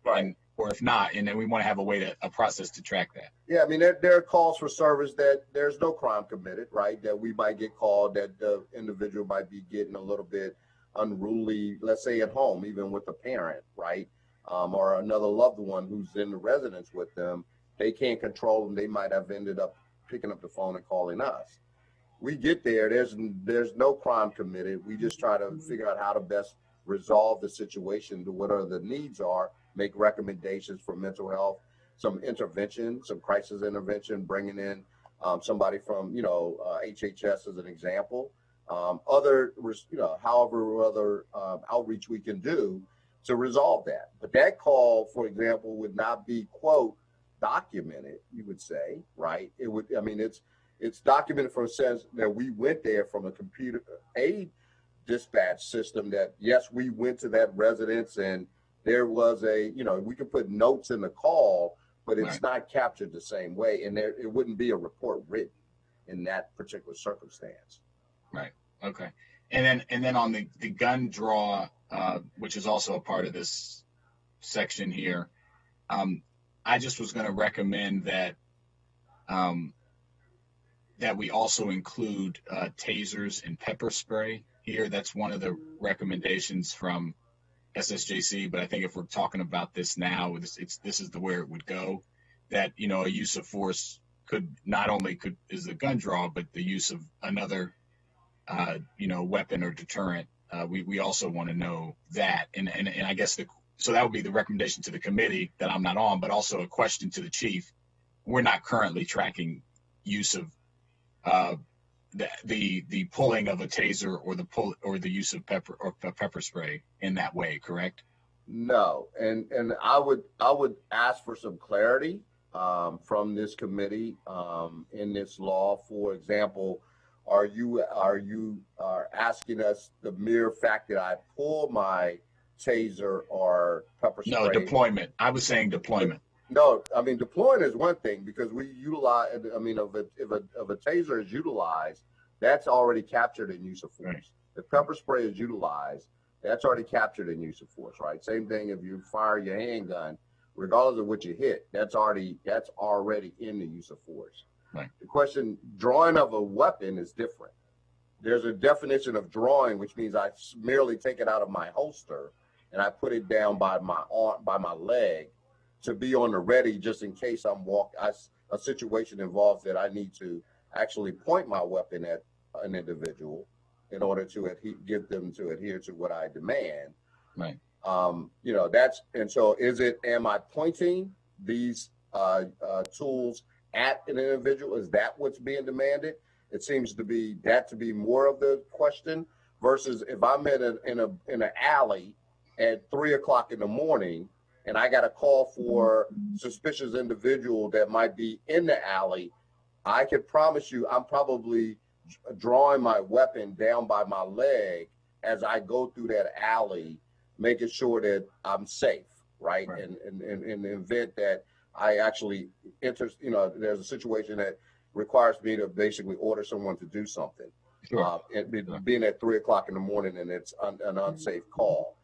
or if not, and then we want to have a process to track that. Yeah, I mean, there are calls for service that there's no crime committed, right? That we might get called, that the individual might be getting a little bit unruly, let's say at home, even with a parent, right? Or another loved one who's in the residence with them. They can't control them. They might have ended up picking up the phone and calling us. We get there, there's no crime committed. We just try to figure out how to best resolve the situation, to whatever the needs are, make recommendations for mental health, some intervention, some crisis intervention, bringing in somebody from, HHS as an example, however other outreach we can do to resolve that. But that call, for example, would not be, quote, documented, you would say, right? It would, I mean, it's documented from a sense that we went there from a computer aid dispatch system that, yes, we went to that residence and there was we could put notes in the call, but it's not captured the same way. And it wouldn't be a report written in that particular circumstance. Right. Okay. And then on the gun draw, which is also a part of this section here, I just was going to recommend that that we also include tasers and pepper spray here. That's one of the recommendations from SSJC, but I think if we're talking about this now, this is the where it would go. That a use of force could not only is the gun draw, but the use of another weapon or deterrent. We also want to know that, and I guess so that would be the recommendation to the committee that I'm not on, but also a question to the chief. We're not currently tracking use of the pulling of a taser or the use of pepper spray in that way, correct? No, and I would ask for some clarity from this committee in this law. For example, are you asking us the mere fact that I pull my taser or pepper spray? No, deployment. I was saying deployment. No, I mean, deploying is one thing because we utilize, I mean, if a taser is utilized, that's already captured in use of force. Right. If pepper spray is utilized, that's already captured in use of force, right? Same thing if you fire your handgun, regardless of what you hit, that's already in the use of force. Right. The question, drawing of a weapon is different. There's a definition of drawing, which means I merely take it out of my holster and I put it down by my arm, by my leg, to be on the ready just in case a situation involves that I need to actually point my weapon at an individual in order to get them to adhere to what I demand. Right. And so am I pointing these tools at an individual? Is that what's being demanded? It seems to be more of the question versus if I'm in an alley at 3:00 in the morning and I got a call for suspicious individual that might be in the alley, I can promise you I'm probably drawing my weapon down by my leg as I go through that alley, making sure that I'm safe, right? And in the event that I actually there's a situation that requires me to basically order someone to do something. Sure. Being at 3:00 in the morning and it's an unsafe call.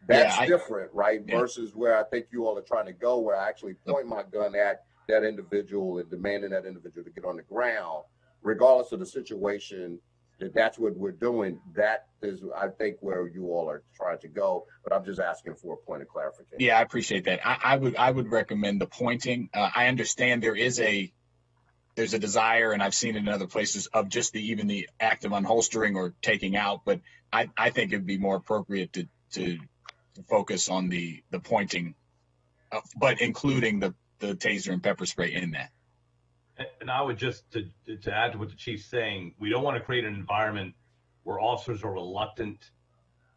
That's different, right? Yeah. Versus where I think you all are trying to go, where I actually point my gun at that individual and demanding that individual to get on the ground, regardless of the situation, that's what we're doing. That is, I think, where you all are trying to go, but I'm just asking for a point of clarification. Yeah, I appreciate that. I would recommend the pointing. I understand there's a desire, and I've seen it in other places, of just even the act of unholstering or taking out, but I think it'd be more appropriate to focus on the pointing, but including the taser and pepper spray in that. And I would just to add to what the chief's saying, we don't want to create an environment where officers are reluctant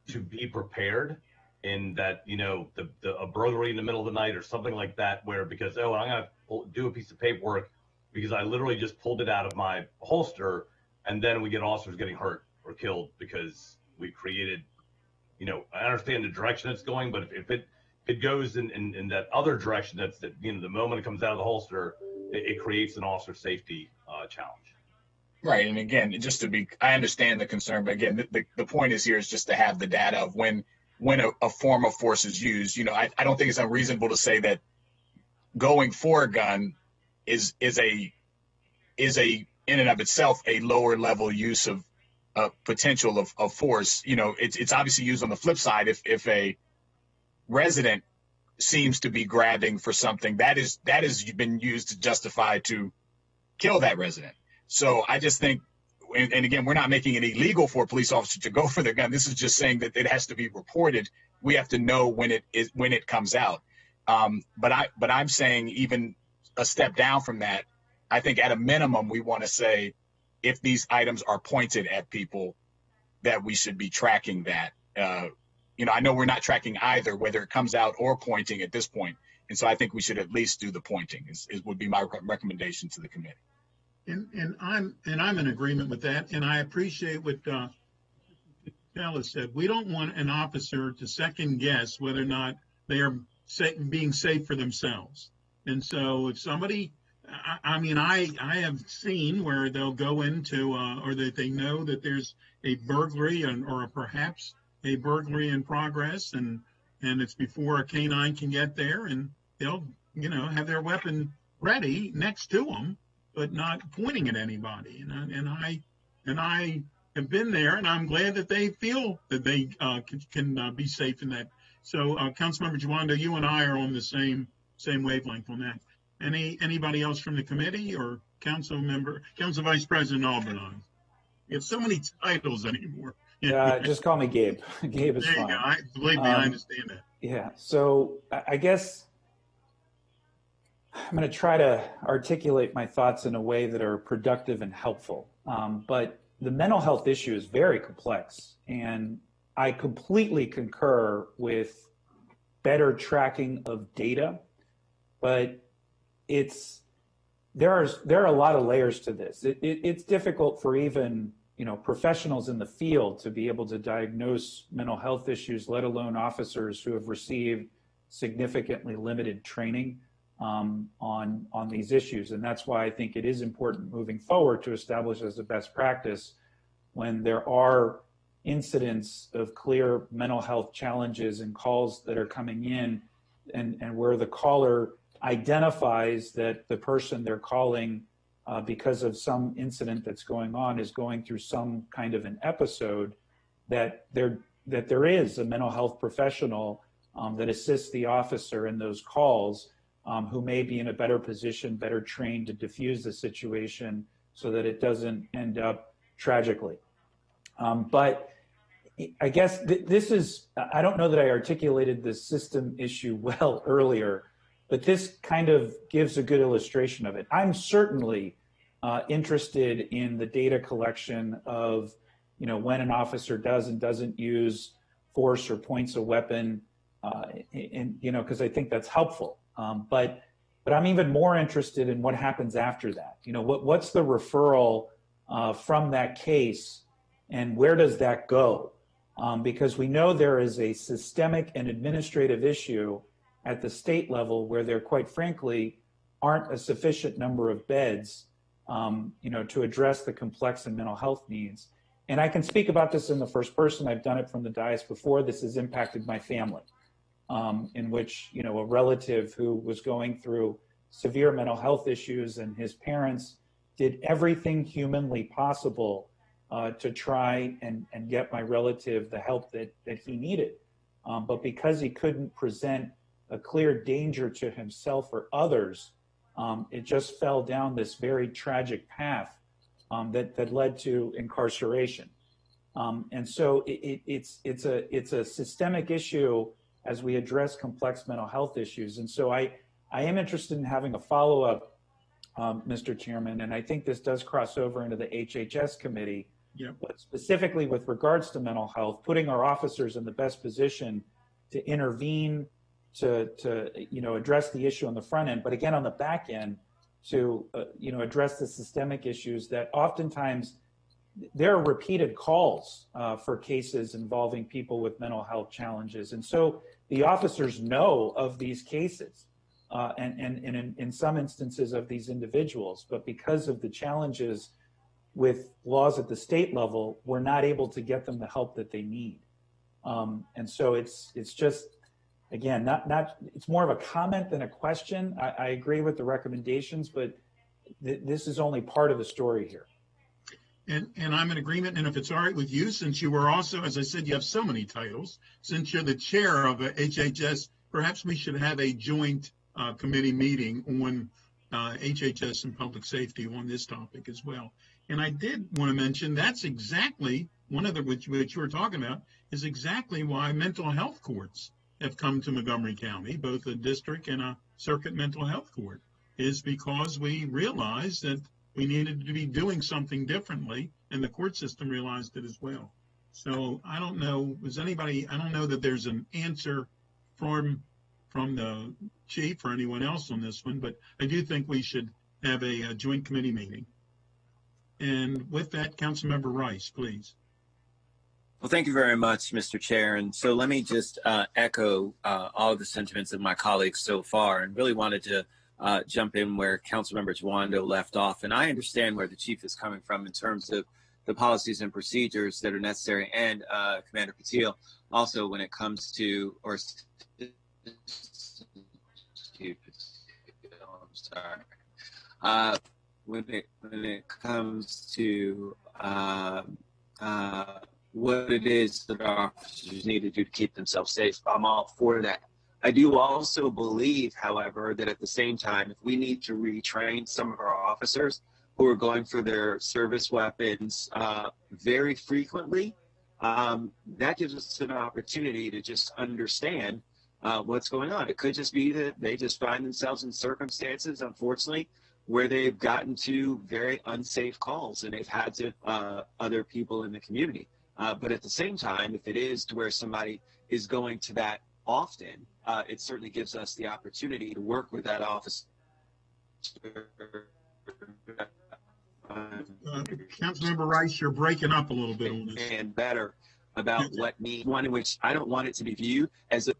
to be prepared in that, a burglary in the middle of the night or something like that, where because, I'm going to do a piece of paperwork because I literally just pulled it out of my holster, and then we get officers getting hurt or killed because we created, I understand the direction it's going, but if it goes in that other direction, that's the moment it comes out of the holster, it creates an officer safety challenge. Right. And again, I understand the concern, but again, the point is just to have the data of when a form of force is used. I don't think it's unreasonable to say that going for a gun is a in and of itself a lower level use of potential of force. It's obviously used on the flip side. If a resident seems to be grabbing for something, that has been used to justify to kill that resident. So I just think, and again, we're not making it illegal for a police officer to go for their gun. This is just saying that it has to be reported. We have to know when it comes out. But I'm saying even a step down from that, I think at a minimum we want to say if these items are pointed at people, that we should be tracking that. I know we're not tracking either, whether it comes out or pointing at this point. And so I think we should at least do the pointing would be my recommendation to the committee. And I'm in agreement with that. And I appreciate what Dallas said. We don't want an officer to second guess whether or not they are being safe for themselves. And so if somebody, I have seen where they'll go into, or that they know that there's a burglary or perhaps a burglary in progress, and it's before a canine can get there, and they'll, have their weapon ready next to them, but not pointing at anybody. And I have been there, and I'm glad that they feel that they can be safe in that. So, Councilmember Juando, you and I are on the same wavelength on that. Anybody else from the committee or Council Vice President Alban? You have so many titles anymore. Yeah, just call me Gabe. Gabe is fine. Believe me, I understand that. Yeah. So I guess I'm going to try to articulate my thoughts in a way that are productive and helpful. But the mental health issue is very complex, and I completely concur with better tracking of data, but there are a lot of layers to this. It's difficult for even professionals in the field to be able to diagnose mental health issues, let alone officers who have received significantly limited training on these issues. And that's why I think it is important moving forward to establish as a best practice when there are incidents of clear mental health challenges and calls that are coming in, and where the caller identifies that the person they're calling because of some incident that's going on is going through some kind of an episode, that there is a mental health professional that assists the officer in those calls, who may be in a better position, better trained to diffuse the situation so that it doesn't end up tragically. But I guess this is, I don't know that I articulated the system issue well earlier, but this kind of gives a good illustration of it. I'm certainly interested in the data collection of, when an officer does and doesn't use force or points a weapon, because I think that's helpful. But I'm even more interested in what happens after that. What's the referral from that case, and where does that go? Because we know there is a systemic and administrative issue at the state level where there, quite frankly, aren't a sufficient number of beds, to address the complex and mental health needs. And I can speak about this in the first person. I've done it from the dais before. This has impacted my family, in which, a relative who was going through severe mental health issues, and his parents did everything humanly possible to try and get my relative the help that he needed. But because he couldn't present a clear danger to himself or others, it just fell down this very tragic path that led to incarceration. And so it's a systemic issue as we address complex mental health issues. And so I am interested in having a follow-up, Mr. Chairman, and I think this does cross over into the HHS committee. Yep. But specifically with regards to mental health, putting our officers in the best position to intervene, to address the issue on the front end, but again on the back end to address the systemic issues that oftentimes there are repeated calls for cases involving people with mental health challenges, and so the officers know of these cases and in some instances of these individuals, but because of the challenges with laws at the state level, we're not able to get them the help that they need. And so it's just, again, it's more of a comment than a question. I agree with the recommendations, but this is only part of the story here. And I'm in agreement. And if it's all right with you, since you were also, as I said, you have so many titles, since you're the chair of HHS, perhaps we should have a joint committee meeting on HHS and public safety on this topic as well. And I did want to mention that's exactly one of the which you were talking about is exactly why mental health courts have come to Montgomery County, both a district and a circuit mental health court, is because we realized that we needed to be doing something differently, and the court system realized it as well. So I don't know, I don't know that there's an answer from from the chief or anyone else on this one, but I do think we should have a joint committee meeting. And with that, Councilmember Rice, please. Well, thank you very much, Mr. Chair. And so let me just echo all of the sentiments of my colleagues so far, and really wanted to jump in where Councilmember Juando left off. And I understand where the chief is coming from in terms of the policies and procedures that are necessary, and Commander Patil also when it comes to, or when it comes to what it is that our officers need to do to keep themselves safe. I'm all for that. I do also believe, however, that at the same time, if we need to retrain some of our officers who are going for their service weapons very frequently, that gives us an opportunity to just understand what's going on. It could just be that they just find themselves in circumstances, unfortunately, where they've gotten to very unsafe calls and they've had to other people in the community. But at the same time, if it is to where somebody is going to that often, it certainly gives us the opportunity to work with that officer. Councilmember Rice, you're breaking up a little bit on this. And better about what needs, one in which I don't want it to be viewed as a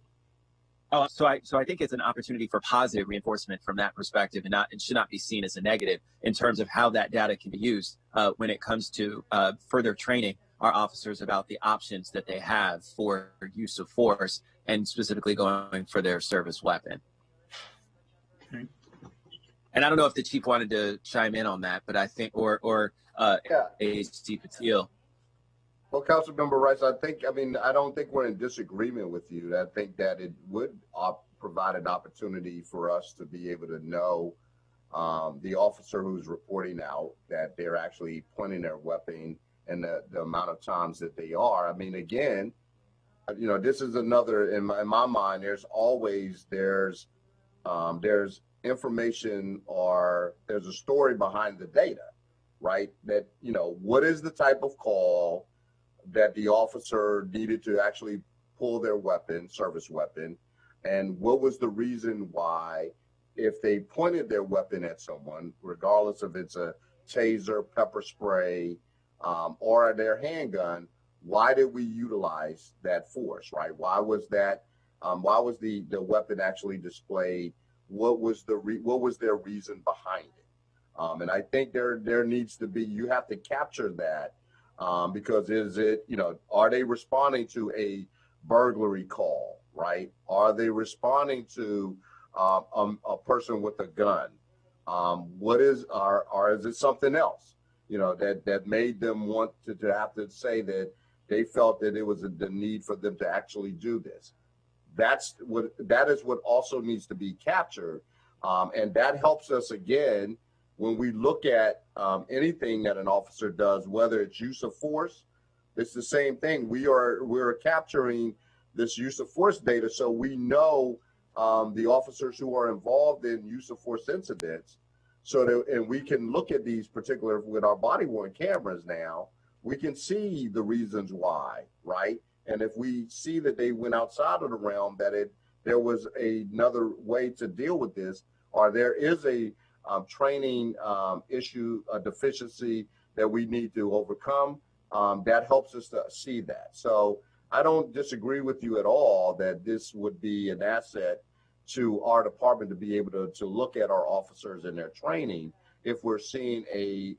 so I think it's an opportunity for positive reinforcement from that perspective, and it should not be seen as a negative in terms of how that data can be used when it comes to further training our officers about the options that they have for use of force, and specifically going for their service weapon. Okay. And I don't know if the chief wanted to chime in on that, but I think, or AHT Patil. Well, Councilmember Rice, I don't think we're in disagreement with you. I think that it would provide an opportunity for us to be able to know the officer who's reporting out that they're actually pointing their weapon and the amount of times that they are. I mean, again, this is another, in my mind, there's information, or there's a story behind the data, right? That, what is the type of call that the officer needed to actually pull their weapon, service weapon, and what was the reason why, if they pointed their weapon at someone, regardless if it's a taser, pepper spray, or their handgun, why did we utilize that force, right? Why was that? Why was the weapon actually displayed? What was their reason behind it? And I think there needs to be, you have to capture that. Because are they responding to a burglary call, right? Are they responding to a person with a gun? Is it something else, that made them want to have to say that they felt that it was the need for them to actually do this? That is what also needs to be captured. And that helps us, again, when we look at anything that an officer does, whether it's use of force, it's the same thing. We're capturing this use of force data, so we know the officers who are involved in use of force incidents. And we can look at these particular, with our body-worn cameras now, we can see the reasons why, right? And if we see that they went outside of the realm, that there was another way to deal with this, or there is a training issue, a deficiency that we need to overcome, that helps us to see that. So I don't disagree with you at all that this would be an asset to our department to be able to look at our officers and their training if we're seeing a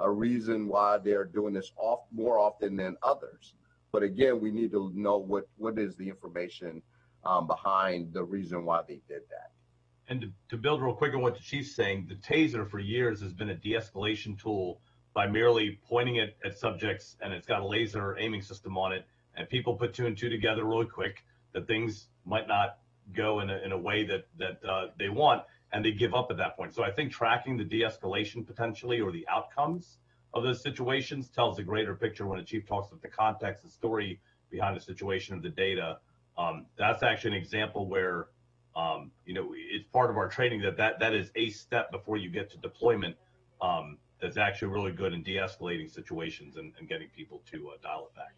reason why they're doing this more often than others. But again, we need to know what is the information behind the reason why they did that. And to build real quick on what the chief's saying, the taser for years has been a de-escalation tool by merely pointing it at subjects, and it's got a laser aiming system on it, and people put two and two together really quick that things might not go in a way that they want, and they give up at that point. So I think tracking the de-escalation potentially, or the outcomes of those situations, tells a greater picture when a chief talks about the context, the story behind the situation of the data. That's actually an example where it's part of our training that is a step before you get to deployment. That's actually really good in de-escalating situations and getting people to dial it back.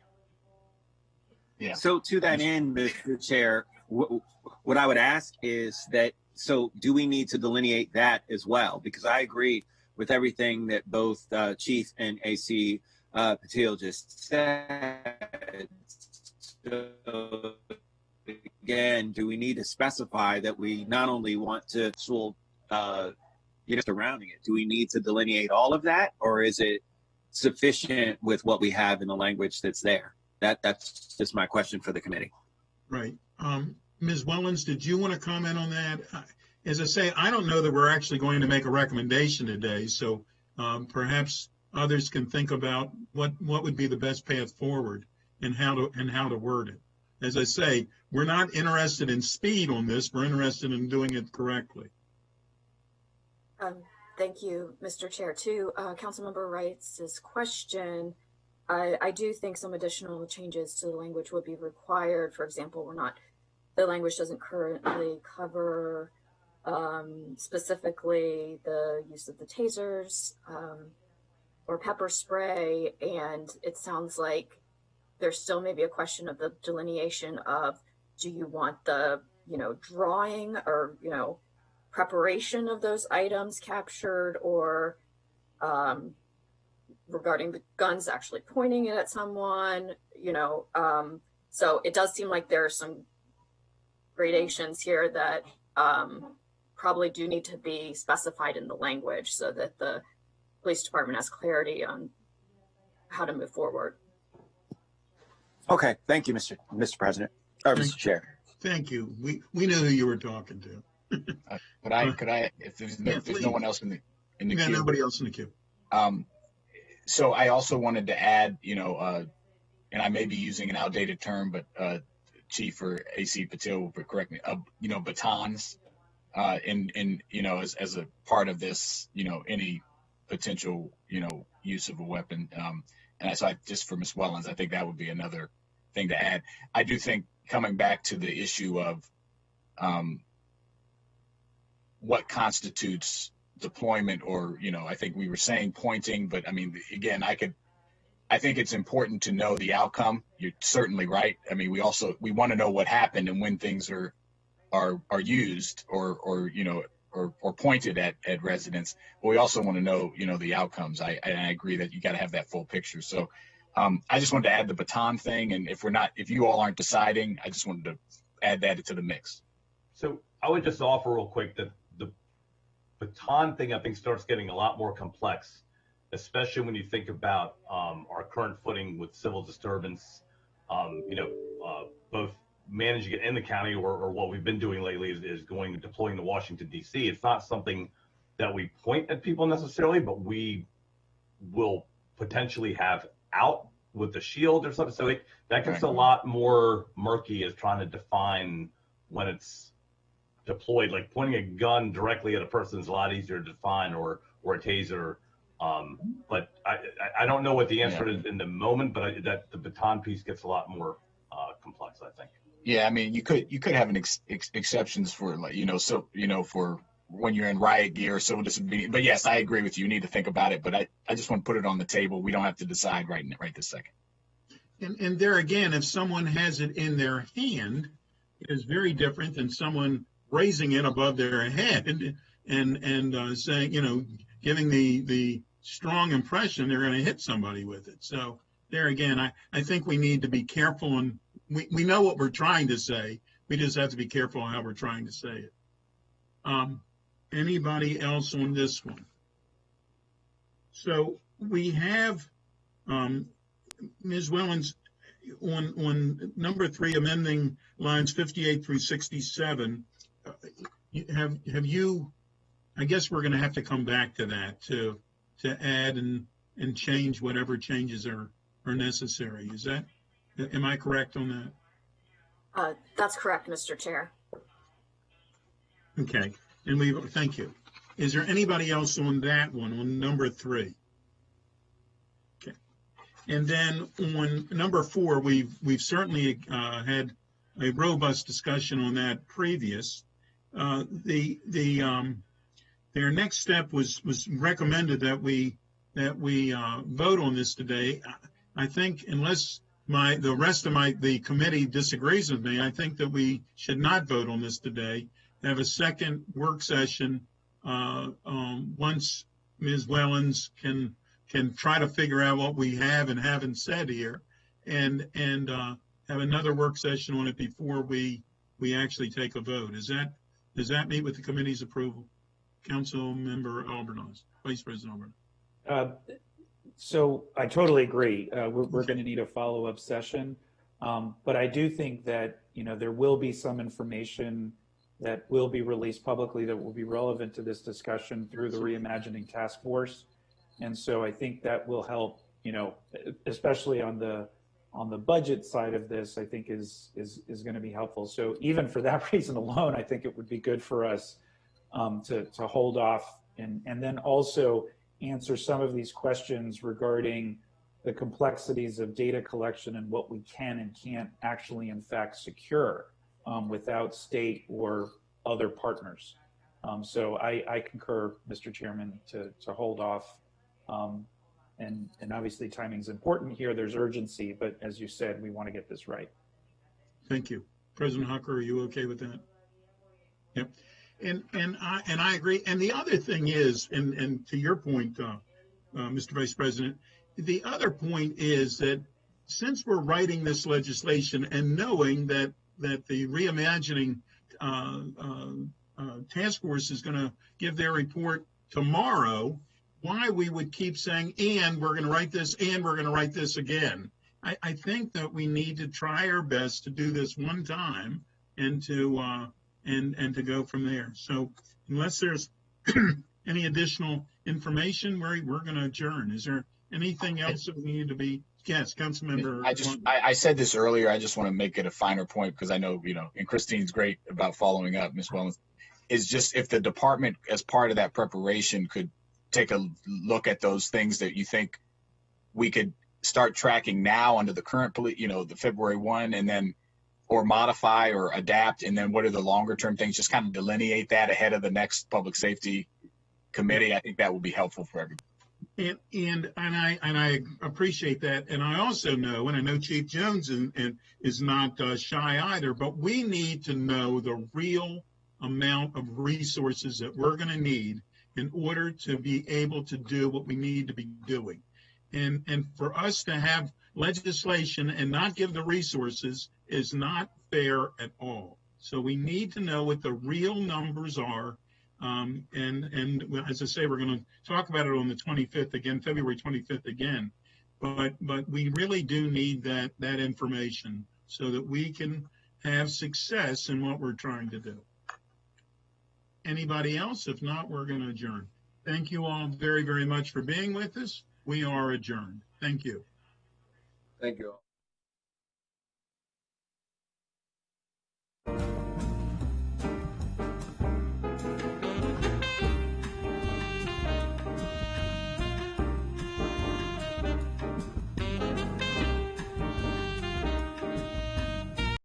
Yeah. So to that end, Mr. Chair, what I would ask is that, so do we need to delineate that as well? Because I agree with everything that both Chief and AC Patil just said. So again, do we need to specify that we not only want to surrounding it? Do we need to delineate all of that, or is it sufficient with what we have in the language that's there? That's just my question for the committee. Right. Ms. Wellens, did you want to comment on that? As I say, I don't know that we're actually going to make a recommendation today, so perhaps others can think about what would be the best path forward and how to word it. As I say, we're not interested in speed on this. We're interested in doing it correctly. Thank you, Mr. Chair. To Councilmember Wright's question, I do think some additional changes to the language would be required. For example, the language doesn't currently cover specifically the use of the tasers or pepper spray, and it sounds like there's still maybe a question of the delineation of, do you want the drawing or preparation of those items captured, or regarding the guns actually pointing it at someone, so it does seem like there are some gradations here that probably do need to be specified in the language so that the police department has clarity on how to move forward. Okay, thank you, Mr. President, or Mr. Chair. Thank you. We know who you were talking to. Could I, if there's no one else in the queue? Nobody else in the queue. So I also wanted to add, and I may be using an outdated term, but Chief or AC Patil would correct me, batons, as a part of this, any potential, use of a weapon. And so just for Ms. Wellens, I think that would be another thing to add. I do think, coming back to the issue of what constitutes deployment, or, I think we were saying pointing, but I mean, again, I think it's important to know the outcome. You're certainly right. I mean, we want to know what happened and when things are used or pointed at residents, but we also want to know, the outcomes. I agree that you got to have that full picture. So I just wanted to add the baton thing. And if you all aren't deciding, I just wanted to add that to the mix. So I would just offer real quick that the baton thing, I think, starts getting a lot more complex, especially when you think about our current footing with civil disturbance, both managing it in the county or what we've been doing lately is deploying to Washington, D.C. It's not something that we point at people necessarily, but we will potentially have out with the shield or something. So that gets a lot more murky as trying to define when it's deployed. Like pointing a gun directly at a person is a lot easier to define, or a taser. But I don't know what the answer is in the moment, but that the baton piece gets a lot more complex, I think. Yeah, I mean, you could have an exceptions for, like, for when you're in riot gear, civil disobedience. But yes, I agree with you. You need to think about it. But I just want to put it on the table. We don't have to decide right this second. And there again, if someone has it in their hand, it is very different than someone raising it above their head and saying, giving the strong impression they're going to hit somebody with it. So there again, I think we need to be careful, and we know what we're trying to say. We just have to be careful how we're trying to say it. Anybody else on this one? So we have Ms. Wellens on number 3, amending lines 58 through 67. Have you? I guess we're going to have to come back to that to add and change whatever changes are necessary. Am I correct on that? That's correct, Mr. Chair. Okay, and thank you. Is there anybody else on that one, on number 3? Okay, and then on number 4, we've certainly had a robust discussion on that previous. Their next step was recommended that we vote on this today. I think unless the rest of the committee disagrees with me. I think that we should not vote on this today. Have a second work session once Ms. Wellens can try to figure out what we have and haven't said here, and have another work session on it before we actually take a vote. Does that meet with the committee's approval? Council Member Albornoz, Vice President Albornoz. So I totally agree. We're going to need a follow-up session, but I do think that there will be some information that will be released publicly that will be relevant to this discussion through the Reimagining Task Force, and so I think that will help. Especially on the budget side of this, I think is going to be helpful. So even for that reason alone, I think it would be good for us to hold off and then also answer some of these questions regarding the complexities of data collection and what we can and can't actually in fact secure without state or other partners. So I concur, Mr. Chairman, to hold off. And obviously timing is important here. There's urgency, but as you said, we want to get this right. Thank you. President Hucker, are you okay with that? Yep. And I agree. And the other thing is, and to your point, Mr. Vice President, the other point is that since we're writing this legislation and knowing that the Reimagining Task Force is going to give their report tomorrow, why we would keep saying, and we're going to write this, and we're going to write this again. I think that we need to try our best to do this one time and to go from there. So unless there's any additional information, we're going to adjourn. Is there anything else that we need to be? Yes, Councilmember. I said this earlier. I just want to make it a finer point because I know, and Christine's great about following up, Ms. Wellens, is just if the department, as part of that preparation, could take a look at those things that you think we could start tracking now under the current, the February 1, and then, or modify or adapt, and then what are the longer term things, just kind of delineate that ahead of the next public safety committee. I think that will be helpful for everybody. And I appreciate that. And I also know, and I know Chief Jones is not shy either, but we need to know the real amount of resources that we're going to need in order to be able to do what we need to be doing. And for us to have legislation and not give the resources is not fair at all. So we need to know what the real numbers are. And as I say, we're going to talk about it on the 25th again, February 25th again. But we really do need that information so that we can have success in what we're trying to do. Anybody else? If not, we're going to adjourn. Thank you all very, very much for being with us. We are adjourned. Thank you. Thank you.